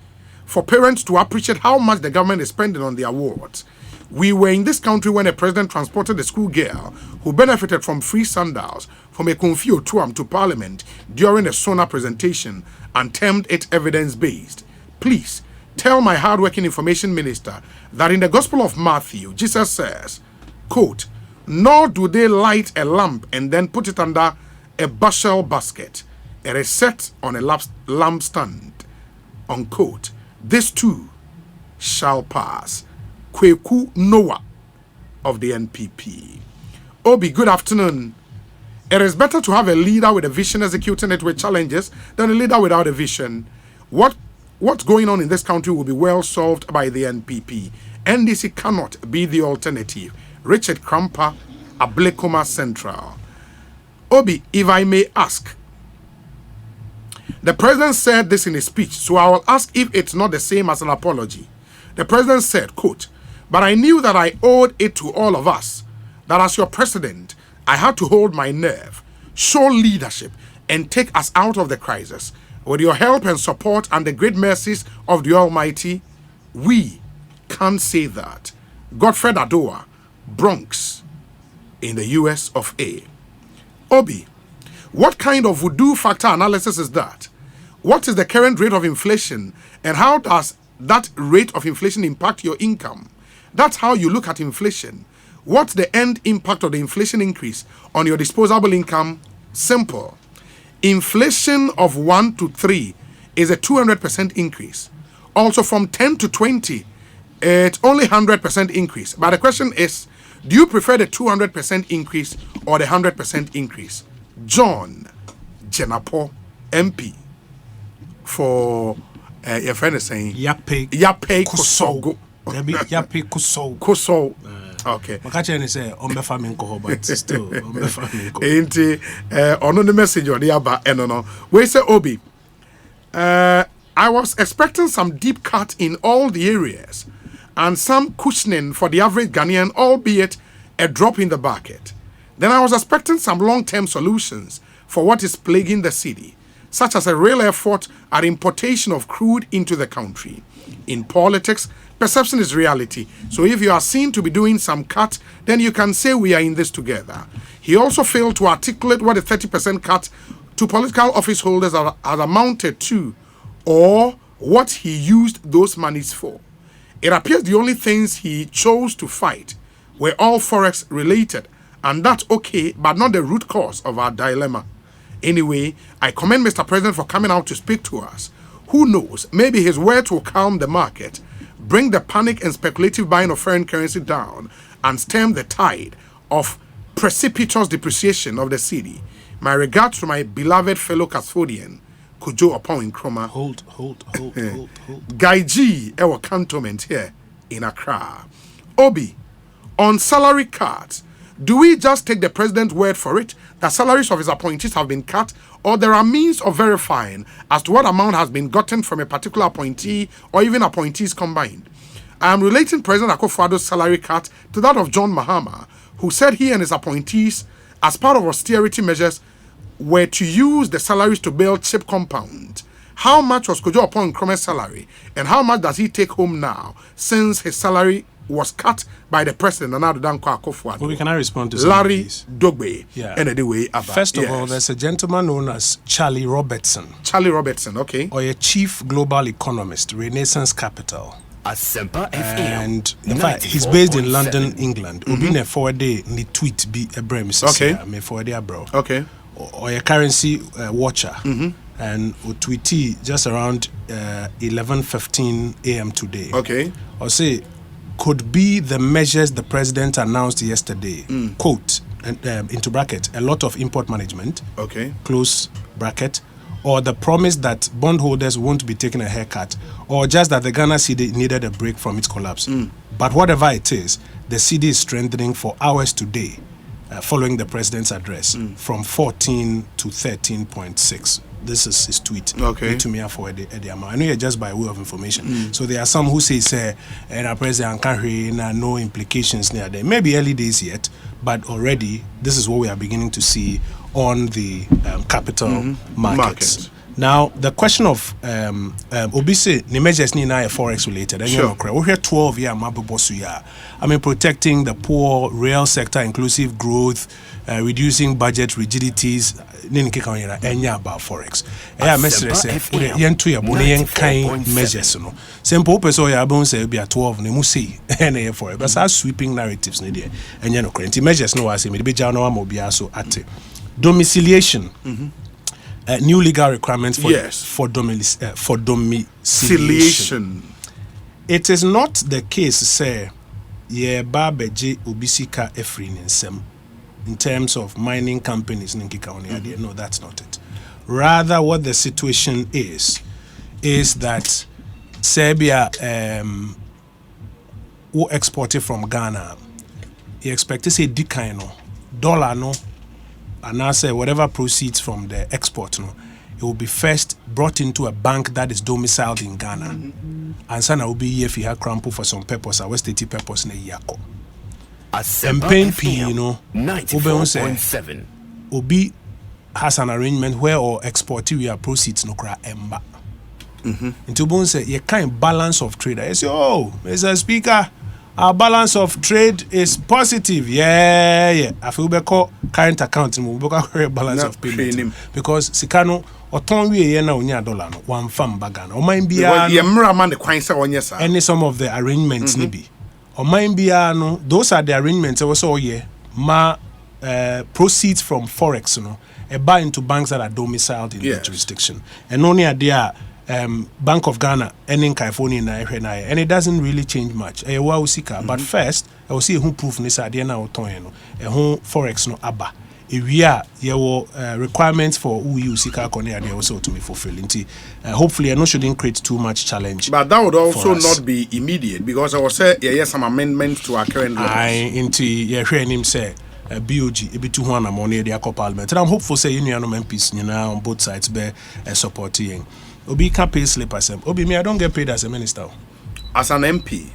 for parents to appreciate how much the government is spending on the awards? We were in this country when a president transported a school girl who benefited from free sandals from a Confio Tuam to Parliament during a SONA presentation and termed it evidence-based. Please tell my hard-working information minister that in the Gospel of Matthew, Jesus says, quote, nor do they light a lamp and then put it under a bushel basket. It is set on a lampstand, unquote. This too shall pass. Kweku Noah of the NPP. Obi, good afternoon. It is better to have a leader with a vision executing it with challenges than a leader without a vision. What's going on in this country will be well solved by the NPP. NDC cannot be the alternative. Richard Krampa, Ablekoma Central. Obi, if I may ask, the president said this in his speech, so I will ask if it's not the same as an apology. The president said, quote, but I knew that I owed it to all of us, that as your president, I had to hold my nerve, show leadership, and take us out of the crisis. With your help and support and the great mercies of the Almighty, we can say that. Godfred Adoa, Bronx, in the US of A. Obi, what kind of voodoo factor analysis is that? What is the current rate of inflation, and how does that rate of inflation impact your income? That's how you look at inflation. What's the end impact of the inflation increase on your disposable income? Simple. Inflation of 1 to 3 is a 200% increase. Also from 10 to 20, it's only 100% increase. But the question is, do you prefer the 200% increase or the 100% increase? John Jenapo, MP, for your friend is saying Yape Kosogo. Yape Koso. Koso. Okay. Makache say ombefa minko but still ombefa minko. Ain't on the message or the aba no. We say Obi. I was expecting some deep cut in all the areas. and some cushioning for the average Ghanaian, albeit a drop in the bucket. Then I was expecting some long-term solutions for what is plaguing the city, such as a real effort at importation of crude into the country. In politics, perception is reality. So if you are seen to be doing some cut, then you can say we are in this together. He also failed to articulate what a 30% cut to political office holders has amounted to, or what he used those monies for. It appears the only things he chose to fight were all forex related, and that's okay, but not the root cause of our dilemma. Anyway, I commend Mr. President for coming out to speak to us. Who knows, maybe his words will calm the market, bring the panic and speculative buying of foreign currency down, and stem the tide of precipitous depreciation of the city. My regards to my beloved fellow custodian, Kojo Oppong Nkrumah. Hold. Guy G, our cantonment here in Accra. Obi, on salary cuts, do we just take the president's word for it that salaries of his appointees have been cut, or there are means of verifying as to what amount has been gotten from a particular appointee or even appointees combined? I am relating President Akufo-Addo's salary cut to that of John Mahama, who said he and his appointees, as part of austerity measures, were to use the salaries to build cheap compounds. How much was Kojo Oppong Nkrumah's salary, and how much does he take home now, since his salary was cut by the president, Nana Danko Akufo-Addo? Well, can I respond to some Larry of these? Dogbe. Yeah. And the way about. First of all, there's a gentleman known as Charlie Robertson, okay. or a chief global economist, Renaissance Capital. Asempa FM. And in fact, he's based in London, England. Obi ne forward ni tweet bi ebre Mrs. Okay. Me forward ya bro. Okay. Or a currency watcher. And o tweety just around 11:15 a.m. today. Okay. Or say could be the measures the president announced yesterday. Quote and into bracket, a lot of import management. Okay. Close bracket. Or the promise that bondholders won't be taking a haircut, or just that the Ghana cedi needed a break from its collapse. But whatever it is, the cedi is strengthening for hours today, following the president's address, from 14 to 13.6. This is his tweet. Okay. To me for the amount. I know you're just by way of information. So there are some who say, and our president can't hear no implications near there. Maybe early days yet, but already this is what we are beginning to see on the capital markets. Now, the question of obviously the measures need now forex related. Sure. We hear 12 year mabubosu. I mean, protecting the poor, real sector, inclusive growth, reducing budget rigidities. Enya about forex. Yeah, message say yentu ya bone yen kind measures no. Simple person ya bon say be 12 ne mu say na forex. But so sweeping narratives ne there. Enya no current measures no was say me be ja no am obi aso ate. Domiciliation. New legal requirements for domiciliation. It is not the case, say, ye babeji ubisika efrin nsem in terms of mining companies. No, that's not it. Rather, what the situation is that Serbia who exported from Ghana, you expect to say decline dollar no. And now say whatever proceeds from the export, no, it will be first brought into a bank that is domiciled in Ghana. And sana will be here if you have crumple for some purpose, or state purpose in a yako. And pain P, you know, 94.7. Obi has an arrangement where or export we are proceeds no cra emba. Into Bon say you kind balance of trade. I say, oh, Mr. Speaker, our balance of trade is positive. Yeah. I feel we call current account we call balance of payment because Sikano oton we na onya dollar no one fam bagana. O mind bia any some of the arrangements nibi. O mind bia no those are the arrangements also ma proceeds from forex no a buy into banks that are domiciled in the jurisdiction. And only are there Bank of Ghana earning California and it doesn't really change much. But first, I will see who proof this idea now who forex no aba. If we are requirements for who you seek also to be fulfilled. Hopefully, I know shouldn't create too much challenge. But that would also not be immediate because I will say some amendments to our current laws. Into him say. BOG ebi 200 money the parliament. And I'm hopeful say union MPs on both sides be supporting. Obi can pay slip as Obi me I don't get paid as a minister. As an MP,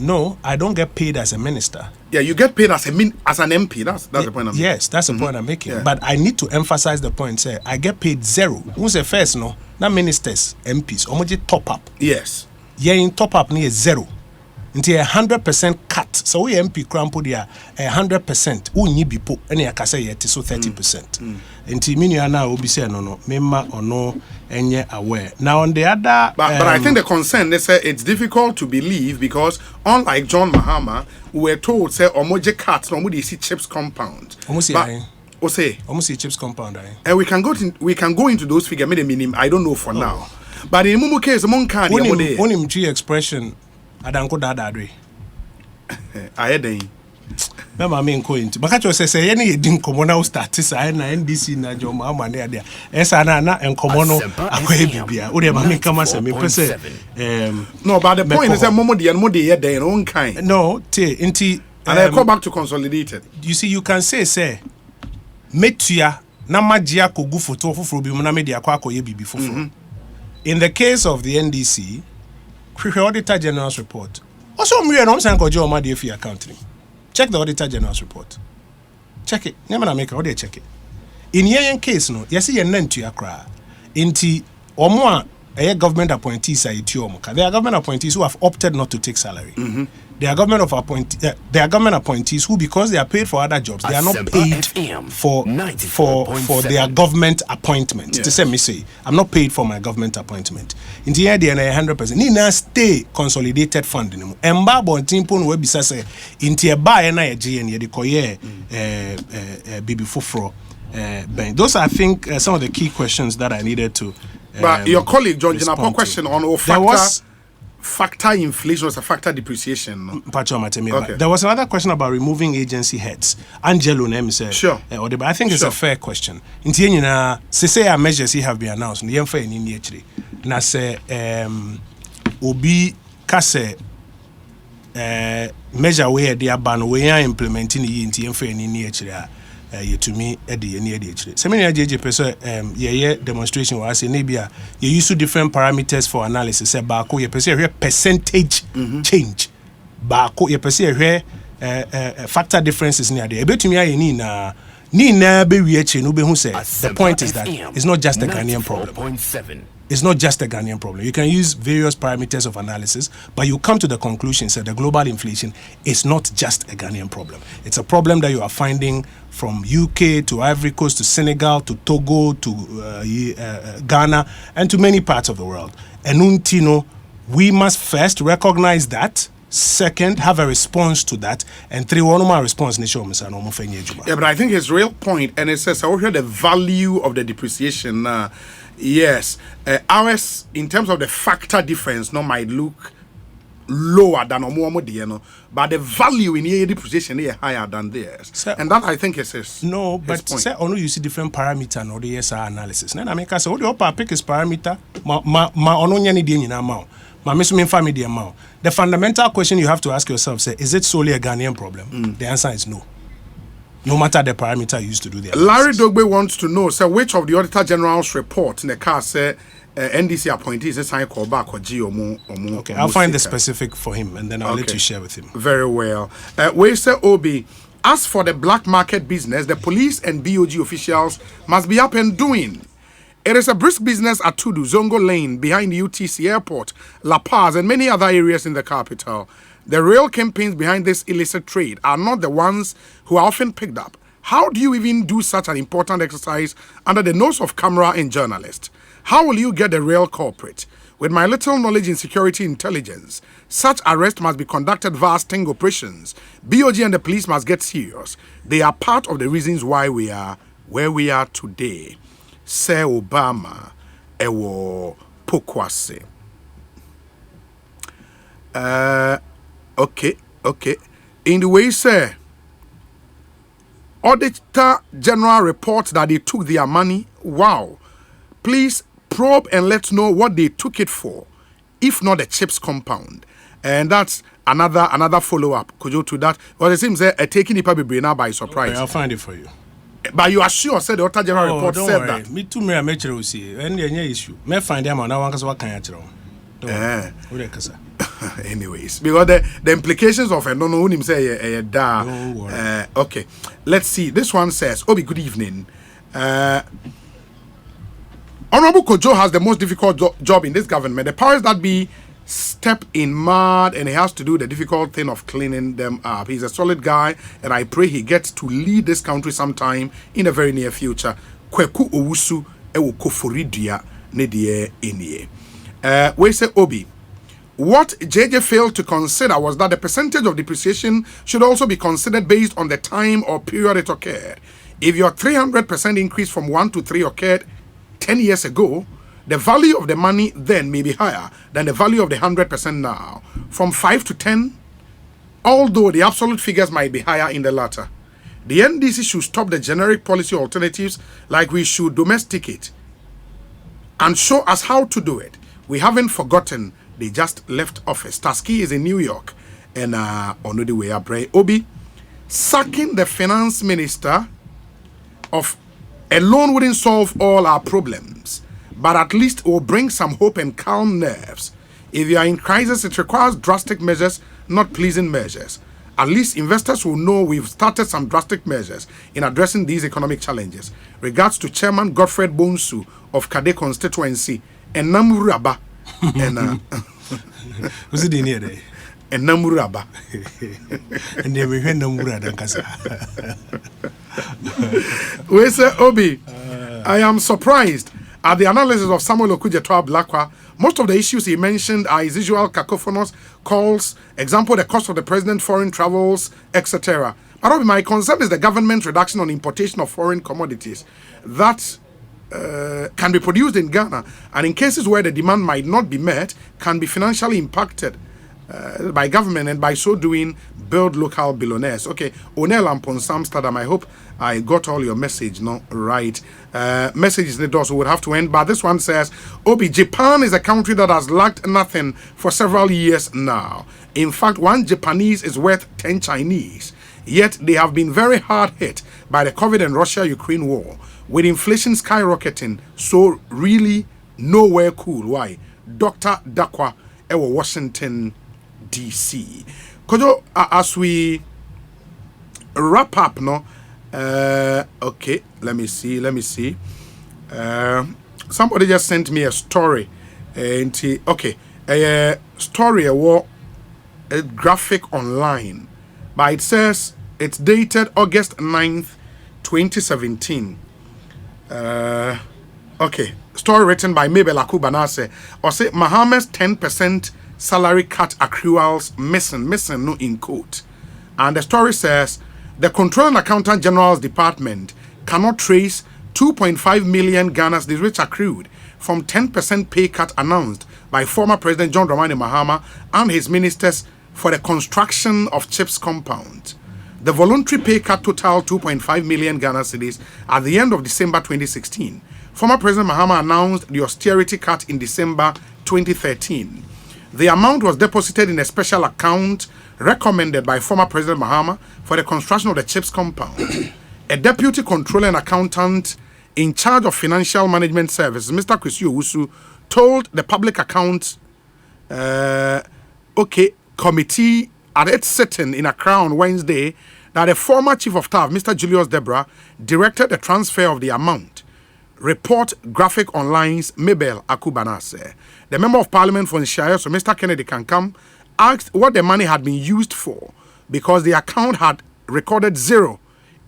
No, I don't get paid as a minister. Yeah, you get paid as an MP. That's the point I'm making. Yes, that's the point I'm making. Yeah. But I need to emphasize the point. Say, I get paid zero. Who's the first? No, not ministers, MPs. Omoji top up. Yes. Yeah, in top up near zero. Until 100% cut. So we MP crampo there 100%. Unyi bipo. Any akasa yet so 30%. Until minya na obi say no, memma or no enye aware. Now on the other, but I think the concern they say it's difficult to believe because unlike John Mahama, we were told say omoje cut no mudi see chips compound. Almost chips compound. And we can go into those figures. Meaning I don't know for now. But in Mumu case, among can only G expression. Adanko dada adwe. Ayeden. Mama me nko into. Maka say any edin komo na start say na NDC na Joma ama na dia. Esa na enkomo no akwa bibia. O de ma me kama say me pese no, but the point is that Momo de no de yeden on kind. No, inti and I come back to consolidated. You see, you can say metua na magia kogu photo foforo bi mu na me de akwa akoye bibi foforo. In the case of the NDC, Auditor General's report. Also, I'm saying accounting. Check the Auditor General's report. Check it. Never make it. Check it. In your case, no, you see, you're not to your cry. Inti or government appointees are there are government appointees who have opted not to take salary. They are government appointees who, because they are paid for other jobs, they are not paid for their government appointment. Yes. To say me say, I'm not paid for my government appointment. In the end, 100%. Ni na stay consolidated fund ni mo. Emba bon timpo no we bisa say inti e ba na ye GN ye de koye bibi foforo. Those are, I think, some of the key questions that I needed to. But your colleague John Jinapo question on factor inflation was a factor depreciation. Okay. There was another question about removing agency heads. Angelo name said, sure. But I think it's a fair question. In the end, say measures have been announced. Na say obi kase measure where they are ban we are implementing the NTM ni actually to me at the near the actually. So many JJ person demonstration was say nebia you use different parameters for analysis. Say bako you percentage change. Bako you factor differences near there. Ebetumi aye ni na be we eche no be hu say the point is that it's not just a Ghanaian problem. It's not just a Ghanaian problem. You can use various parameters of analysis, but you come to the conclusion that the global inflation is not just a Ghanaian problem. It's a problem that you are finding from UK to Ivory Coast to Senegal to Togo to Ghana and to many parts of the world. And we must first recognize that. Second, have a response to that, and three, one more response. Yeah, but I think his real point, and it says, I hear the value of the depreciation. Yes, ours in terms of the factor difference, might look lower than Omo, but the value in the depreciation is higher than theirs, so, and that I think is his. No, but say only you see different parameter no the SR analysis. Then I make us say, what pick is parameter? Ma ono nyani di nyina ma. The fundamental question you have to ask yourself is it solely a Ghanaian problem? The answer is no. No matter the parameter used to do the analysis. Larry Dogbe wants to know, which of the Auditor General's report in the car say NDC appointees is sign call back or G. Okay, I'll find the specific for him and then I'll let you share with him. Very well. We say Obi, as for the black market business, the police and BOG officials must be up and doing. It is a brisk business at Tudu, Zongo Lane, behind the UTC Airport, La Paz, and many other areas in the capital. The real campaigns behind this illicit trade are not the ones who are often picked up. How do you even do such an important exercise under the nose of camera and journalists? How will you get the real culprit? With my little knowledge in security intelligence, such arrest must be conducted via sting operations. BOG and the police must get serious. They are part of the reasons why we are where we are today. Say Obama, ewo pokwase. Okay. In the way, say, Auditor General reports that they took their money. Wow. Please probe and let's know what they took it for, if not the chips compound. And that's another follow-up. Could you do that? Well, it seems taking the public now by surprise. Okay, I'll find it for you. But you are sure said the Auditor General report don't said worry. that. Me too, me a metro see. And any issue. Me find them on our can you Anyways, because the implications of a no no him say da. Don't worry. Okay, let's see. This one says, Obi, good evening. Honorable Kojo has the most difficult job in this government. The powers that be step in mud and he has to do the difficult thing of cleaning them up. He's a solid guy and I pray he gets to lead this country sometime in the very near future. Kweku Owusu ewo koforidia ne die enie. We say Obi. What JJ failed to consider was that the percentage of depreciation should also be considered based on the time or period it occurred. If your 300% increase from 1 to 3 occurred 10 years ago, the value of the money then may be higher than the value of the 100% now. From 5 to 10, although the absolute figures might be higher in the latter. The NDC should stop the generic policy alternatives like we should domesticate and show us how to do it. We haven't forgotten. They just left office. Tasky is in New York and on the way up. Obi, sacking the finance minister of alone wouldn't solve all our problems, but at least it will bring some hope and calm nerves. If you are in crisis, it requires drastic measures, not pleasing measures. At least investors will know we've started some drastic measures in addressing these economic challenges. Regards to Chairman Godfred Bonsu of Kade constituency and Namuraba. And Was it in here? And Namuraba. And they were Namura Kasa. We say, Obi, I am surprised at the analysis of Samuel Okudzeto Blakwa. Most of the issues he mentioned are his usual cacophonous calls, example, the cost of the president, foreign travels, etc. But Obi, my concern is the government reduction on importation of foreign commodities that can be produced in Ghana, and in cases where the demand might not be met, can be financially impacted by government, and by so doing build local billionaires. Okay, Onel Ampon Amsterdam, I hope I got all your message no right. Messages in the door, so we'll have to end, but this one says, Obi, Japan is a country that has lacked nothing for several years now. In fact, one Japanese is worth 10 Chinese, yet they have been very hard hit by the COVID and Russia-Ukraine war, with inflation skyrocketing, so really nowhere cool. Why? Dr. Dakwa ewa Washington DC. Kojo, as we wrap up, no. Okay, let me see. Somebody just sent me a story. Okay, a story, a graphic online, but it says it's dated August 9th, 2017. Okay, story written by Mabel Akubanase. Or say Mahama's 10% salary cut accruals missing no in quote. And the story says the Controller and Accountant General's Department cannot trace 2.5 million Ghana's which accrued from 10% pay cut announced by former President John Dramani Mahama and his ministers for the construction of Chips compound. The voluntary pay cut totaled 2.5 million Ghana cedis at the end of December 2016. Former President Mahama announced the austerity cut in December 2013. The amount was deposited in a special account recommended by former President Mahama for the construction of the Chips compound. A deputy controller and accountant in charge of financial management services, Mr. Kwesi Owusu, told the public account committee at its sitting in Accra on Wednesday that the former chief of staff, Mr. Julius Debra, directed the transfer of the amount. Report graphic online's Mabel Akubanase. The member of parliament for Nshire, so Mr. Kennedy Kankam, asked what the money had been used for because the account had recorded zero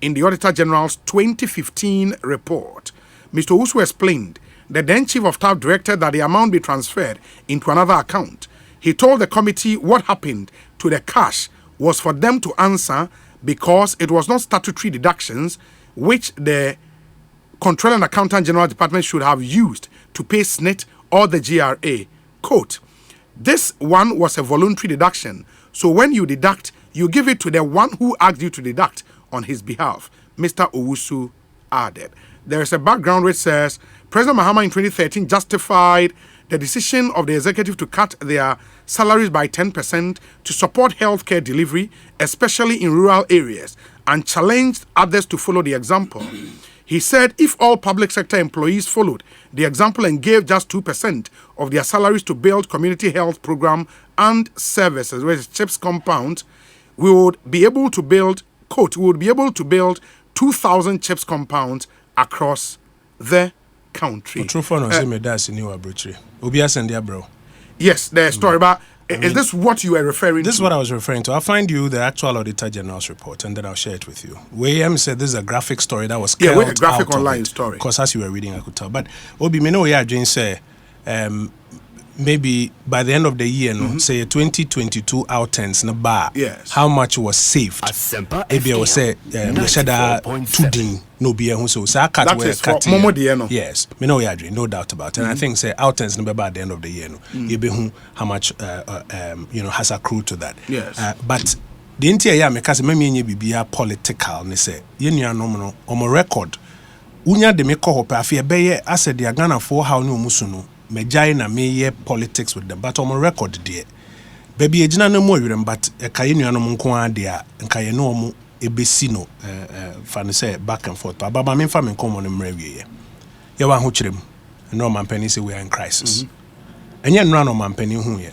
in the Auditor General's 2015 report. Mr. Owusu explained that then chief of staff directed that the amount be transferred into another account. He told the committee what happened to the cash was for them to answer because it was not statutory deductions which the Controller and Accountant General Department should have used to pay SNIT or the GRA. Quote, this one was a voluntary deduction, so when you deduct, you give it to the one who asked you to deduct on his behalf, Mr. Owusu added. There is a background which says President Mahama in 2013 justified the decision of the executive to cut their salaries by 10% to support healthcare delivery, especially in rural areas, and challenged others to follow the example. He said if all public sector employees followed the example and gave just 2% of their salaries to build community health program and services, which is CHIPS compound, we would be able to build, quote, we would be able to build 2,000 CHIPS compounds across the country. True for no say me that's in your brochure. Obia send ya bro. Yes, the story about is this what you were referring to? This is what I was referring to. I'll find you the actual Auditor General's report and then I'll share it with you. WM said this is a graphic story that was yeah, a graphic online story. Because as you were reading, I could tell. But Obi, me know Jane say maybe by the end of the year, no, say 2022 outturns na bar. Yes. How much was saved? Maybe I will say shada 2 no be who so I cut that where is cut Momo Dieno. No? Yes, me know Yadri, no doubt about it. And I think say outturns no by the end of the year, no, you be who how much has accrued to that. Yes. But the entire year because me be political, ne say ye no on my record. Unya de me ko hope afia beye as the Ghana for how no musu no me na me politics with them, but on my record there. Baby ejina no mo wirem but kaye nuanom nko ade a nkaye no mo ebesi no fa say back and forth. Baba me fa me nko mo no mra wiye. Ye wa ho kirem. No man penny say we are in crisis. Enye no no man penny hu ye.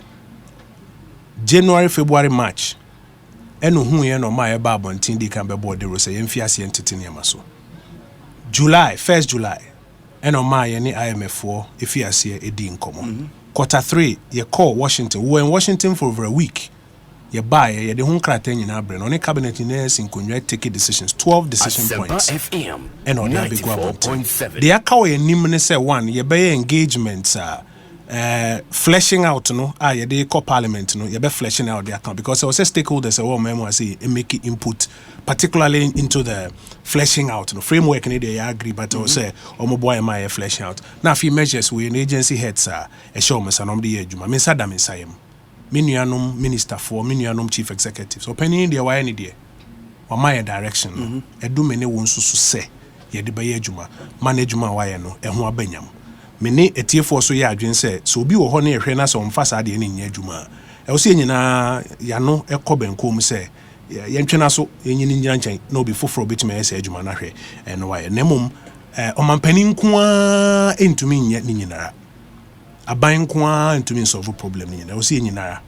January, February, March. Eno hu ye no ma ye ba abontin di kan be board de say yemfi ase entete ne maso. July, 1st July. Eno ma ye ni IMF for efi ase edi nkomo. Quarter 3, ye call Washington. We were in Washington for over a week. Ye buy, ye de hun krata nyina bre. On cabinet in Sinkunwa take decisions, 12 decision points. FM. And on that big one. The akaw ye nim say one, ye be engagements fleshing out no ye de call parliament no ye be fleshing out the account because I was stakeholders memo say make input particularly into the fleshing out no framework ni they agree but I say omo boy my fleshing out now few measures we in agency heads e show me sanom de adwuma me sada me sayem me nuanom minister for me nuanom chief executive so penny de why ni de wa my direction no edu me ne won susu se ye de be adwuma management why no e ho abanyam mene etiefo so ya adwen se so obi wo ho na ehwe na so mfa sa de ne nya adwuma e wo se nyina ya no ekobenkom se yentwena so yenyini nyina nchen na obi foforo betima ese adwuma na hwe no wa nemum omampani nkoa entumi nya ni nyinara aban nkoa entumi solve problem ni nyina wo se nyinara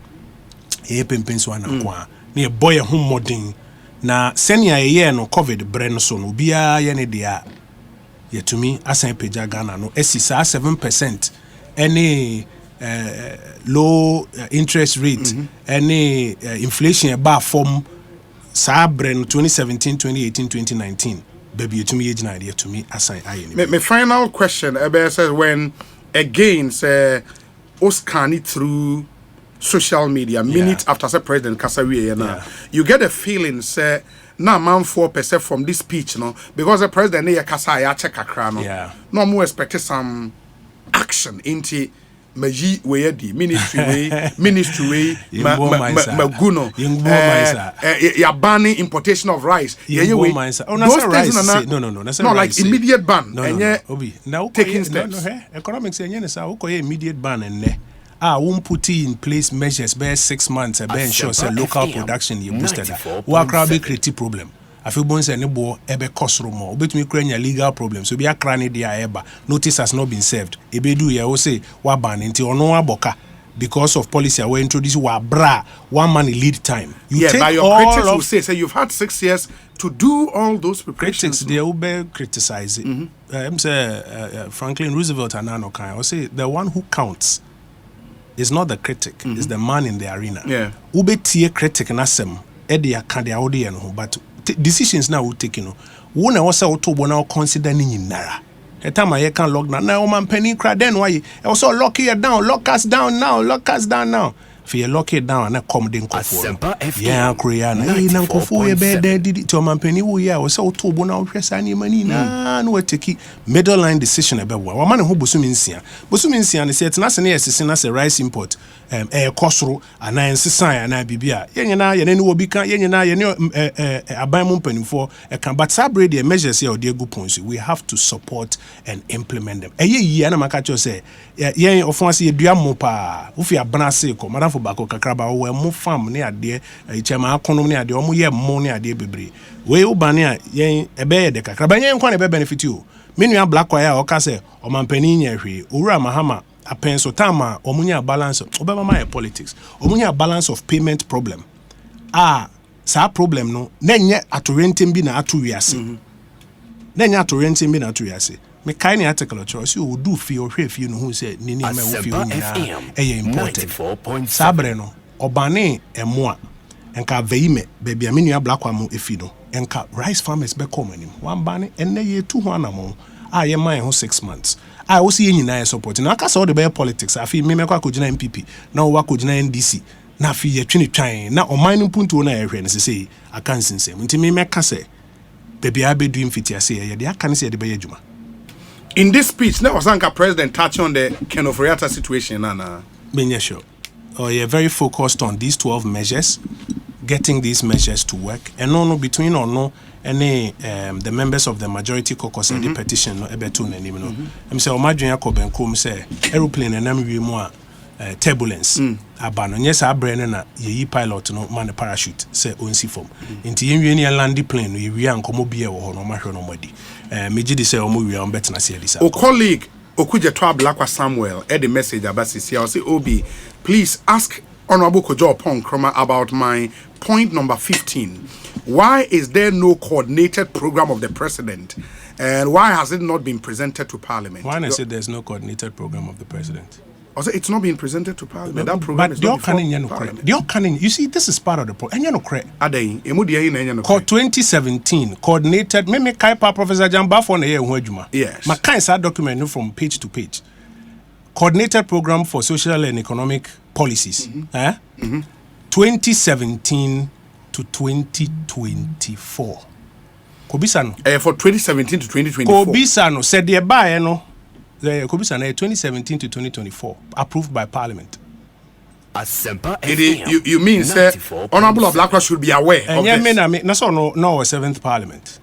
pempenso ana nkoa na e boy ho modern na senia ye no covid bre no so no bia ye ne dia yetumi asan peja Ghana no esisa 7% any low interest rate any inflation about from sabre 2017 2018 2019 baby yetumi yegina yetumi asan aye my final question says when again say Oscar through social media minutes after say President Kasawiye na you get a feeling say na man 4% from this speech no because the president ne kasa ya check akra no no more expect some action into maji we di ministry maguno ya banning importation of rice no like immediate ban obi now taking steps economics enye sa ukoye immediate ban enne won't put in place measures by 6 months and ensure say local production you boosted that. What crowd create problem? I feel bones and nebo ebe cost more. Obetumi krenya legal problems. So be a crane dia eba. Notice has not been served. Ebedu ya wo say wa ban nti ono aboka because of policy we introduce wa bra 1 month lead time. You take by your critics will say you've had 6 years to do all those preparations. Critics they will be criticize it. Franklin Roosevelt anano kan. I will say the one who counts is not the critic, it's the man in the arena. Ube tie critic na sem edi akade awode no but decisions now we take no. Wona wasa otobo na consider ni nyinara. The time I can lock down now man penny cry then why? I also lock you down, lock us down now. If you lock it down and come den kofo. Yeah, Korea na nkofo ye be dedi to man penny wo ya wasa otobo na hwesa ni mani na no take middle line decision ebe wa man ho bosumi nsia ne se tena se ne yesese na se rice import kosoro ana ensesan ana bibia yenyina ye ne wo bi kan yenyina ye ne aban mu mpanimfo kan but sabre the measures here odi egu ponso we have to support and implement them yi ana maka cho say yen ofonse edua mo pa wo fi abana se ko madam for bako kakraba wo mo farm ne ade chema akono ne ade o mo ye mo ne ade bebre we ubane a yen ebe ye de kakraba yen kwa ne be benefit you menua black wire o ka say o mampani nya hwe owura mahama apenso tama omunya balance obema my politics omunya balance of payment problem sa problem no na nye atorentem bi na atu wiase na nye atorentem bi na atu wiase me kai ni article cho si o du fi o hwe fi no hu se ni ma wo fi o nyina e important sabre no obane emoa enka veime baby amenua black am efi no enka rice farmers be come anim wan bane enne ye 200 anamo ye man ho 6 months I also see you support. Now, I saw the bear politics. I feel me make akojina MPP. Now, wakojina NDC. Now, I feel you trying. Now, on my punto na area, and say I can't say. Until me make say, baby, I be doing fit. I say, yeah, I can't say the bear juma. In this speech, now was Anka President touch on the Ken of Riata situation, Nana. Benya sure. Oh, yeah, very focused on these 12 measures, getting these measures to work, and no between or no. Any the members of the majority caucus and the petition no ebetu na nim no em say o madwen yakob enkom say aeroplane na wi mu a turbulence aba no nyesa abre ne na yeyi pilot no man parachute say onsi form nti yenwie ne land plane no yewi ankomo bia wo ho no mahwe no modi meji di say o mo wi am betena say this o colleague okujeto ablakwa Samuel the message abasisi I say Obi please ask Honorable Oppong Nkrumah about my point number 15. Why is there no coordinated program of the president? And why has it not been presented to Parliament? Why I said there's no coordinated program of the president? Also, it's not being presented to Parliament. That program is not before Parliament. You see, this is part of the program. Called 2017, coordinated. Me Kaipa Professor Jamba for the year. Yes. My kind of document from page to page. Coordinated program for social and economic policies. 2017 to 2024. Kobisano. For 2017 to 2024. Kobisano said the buy no. Kobisano 2017 to 2024 approved by Parliament. You mean sir Honorable Oblakwa should be aware of this? That's no 7th Parliament.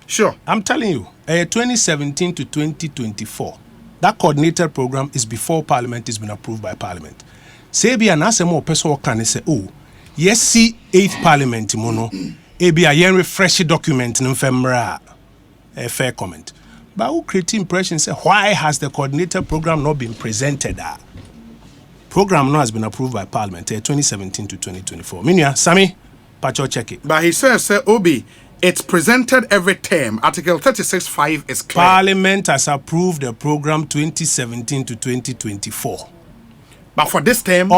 Sure. I'm telling you, 2017 to 2024. That coordinated program is before Parliament has been approved by Parliament. Sebi anasemo person can say, oh, yes, see 8th Parliament mono. Ebi a yen refresh document nfemra. A fair comment. But who create impression say why has the coordinated program not been presented? Program now has been approved by Parliament 2017 to 2024. Minya, Sammy, Pacho check it. But he says, Obi, it's presented every term. Article 36(5) is clear. Parliament has approved the program 2017 to 2024. But for this term,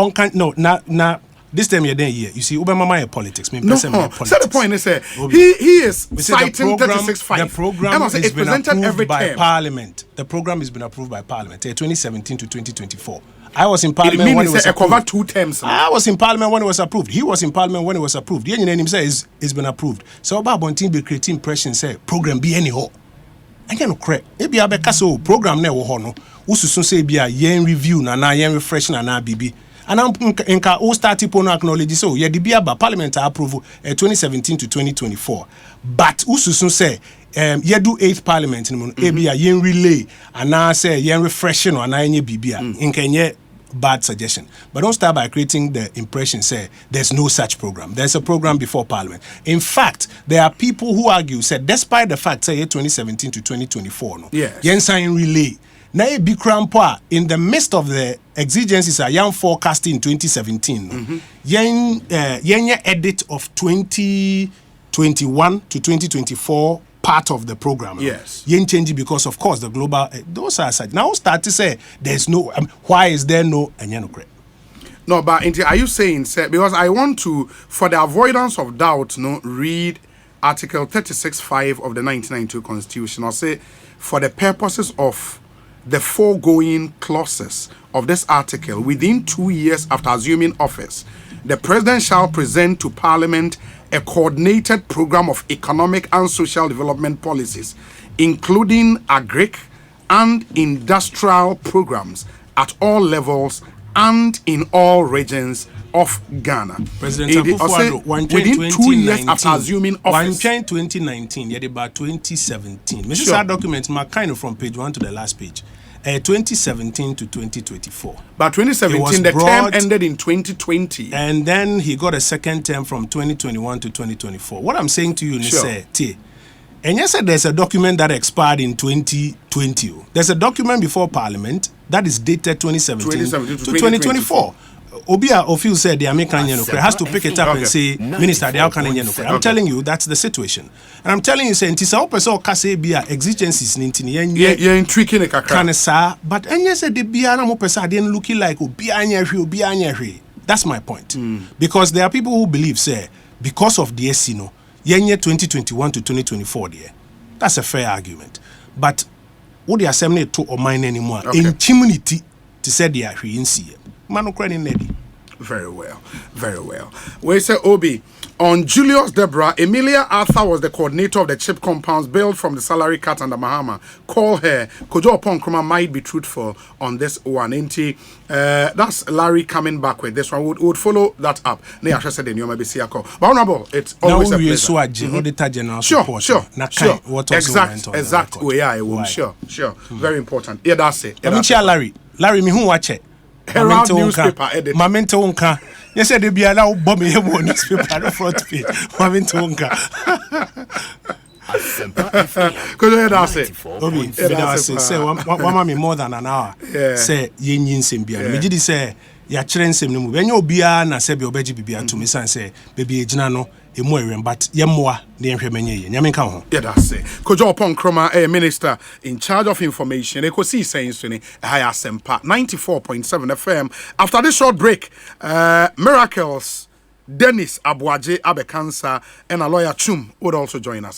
this time you're there here. You see, Obama politics. No, so the point is, he is citing 36(5). The program has been approved by term. Parliament. The program has been approved by Parliament 2017 to 2024. I was in Parliament when it was approved. 2 terms. I was in Parliament when it was approved. He was in Parliament when it was approved. The name says it's been approved. So about Bontin be creating impression say program be anyhow. I can't correct. Maybe abeka so program ne wo ho no. Ususun say be a yen review na yen refresh na bibi. And I'm nka o start to acknowledge so ye the bia Parliament approve 2017 to 2024. But ususun say ye do 8th Parliament no be a yen relay and say yen refresh no na yen bibia. Nkenye bad suggestion. But don't start by creating the impression say there's no such program. There's a program before Parliament. In fact, there are people who argue said despite the fact say 2017 to 2024 no. Yes. Yen sign relay. Now be crampa in the midst of the exigencies are young forecasting in 2017. Yen edit of 2021 to 2024 part of the program. Yes. Yen change because of course the global those are such. Now start to say there's no why is there no and you know correct. No, but are you saying sir, because I want to for the avoidance of doubt read Article 36(5) of the 1992 Constitution or say for the purposes of the foregoing clauses of this article, within 2 years after assuming office, the president shall present to Parliament a coordinated program of economic and social development policies, including agric and industrial programs at all levels and in all regions of Ghana. President Akufo-Addo, within 2 years after assuming office. 2019, yeah, about 2017. This is our document, kind of from page 1 to the last page. 2017 to 2024. But 2017, the term ended in 2020. And then he got a second term from 2021 to 2024. What I'm saying to you is, and yes, there's a document that expired in 2020. There's a document before Parliament that is dated 2017 to 2024. Obia Ophil said the American has to pick it up and say, Minister, the Alcan. I'm telling you, that's the situation. And I'm telling you, saying, Tisa Opeso Casebia exigencies in you're intriguing a canesa, but and yes, the Biana Mopesa didn't look like Obianya. That's my point. Because there are people who believe, say, because of the Esino, year 2021 to 2024, there. That's a fair argument. But what the assembly to or mine anymore, in community to say they are in see. Very well, very well. We say Obi on Julius Deborah, Emilia Arthur was the coordinator of the chip compounds built from the salary cut under Mahama. Call her. Kojo Oppong Nkrumah might be truthful on this one. That's Larry coming back with this one. Would follow that up. But honorable, it's always a pleasure. Sure. Exact. We are. Sure. Very important. Yeah, that's it. Larry, me who watch it. Herald newspaper editor. Mamento Unka. Yes, they be allowed Bobby Hemo newspaper on the front page. Mamento Unka. Could I say? Obi, say, one me more than an hour. Say, yin Symbian. Me did say, ya children same no when you be na say be obeji bibia to me san say baby ejina no emu ewem but yemmoa na ehwe menye ye nyame ka ho. Yeah, that's it. Kojo Oppong Nkrumah, a minister in charge of information. Ekosiisen so ni higher sempa 94.7 FM. After this short break, Miracles Dennis Abuaje Abekansa and a lawyer Chum would also join us after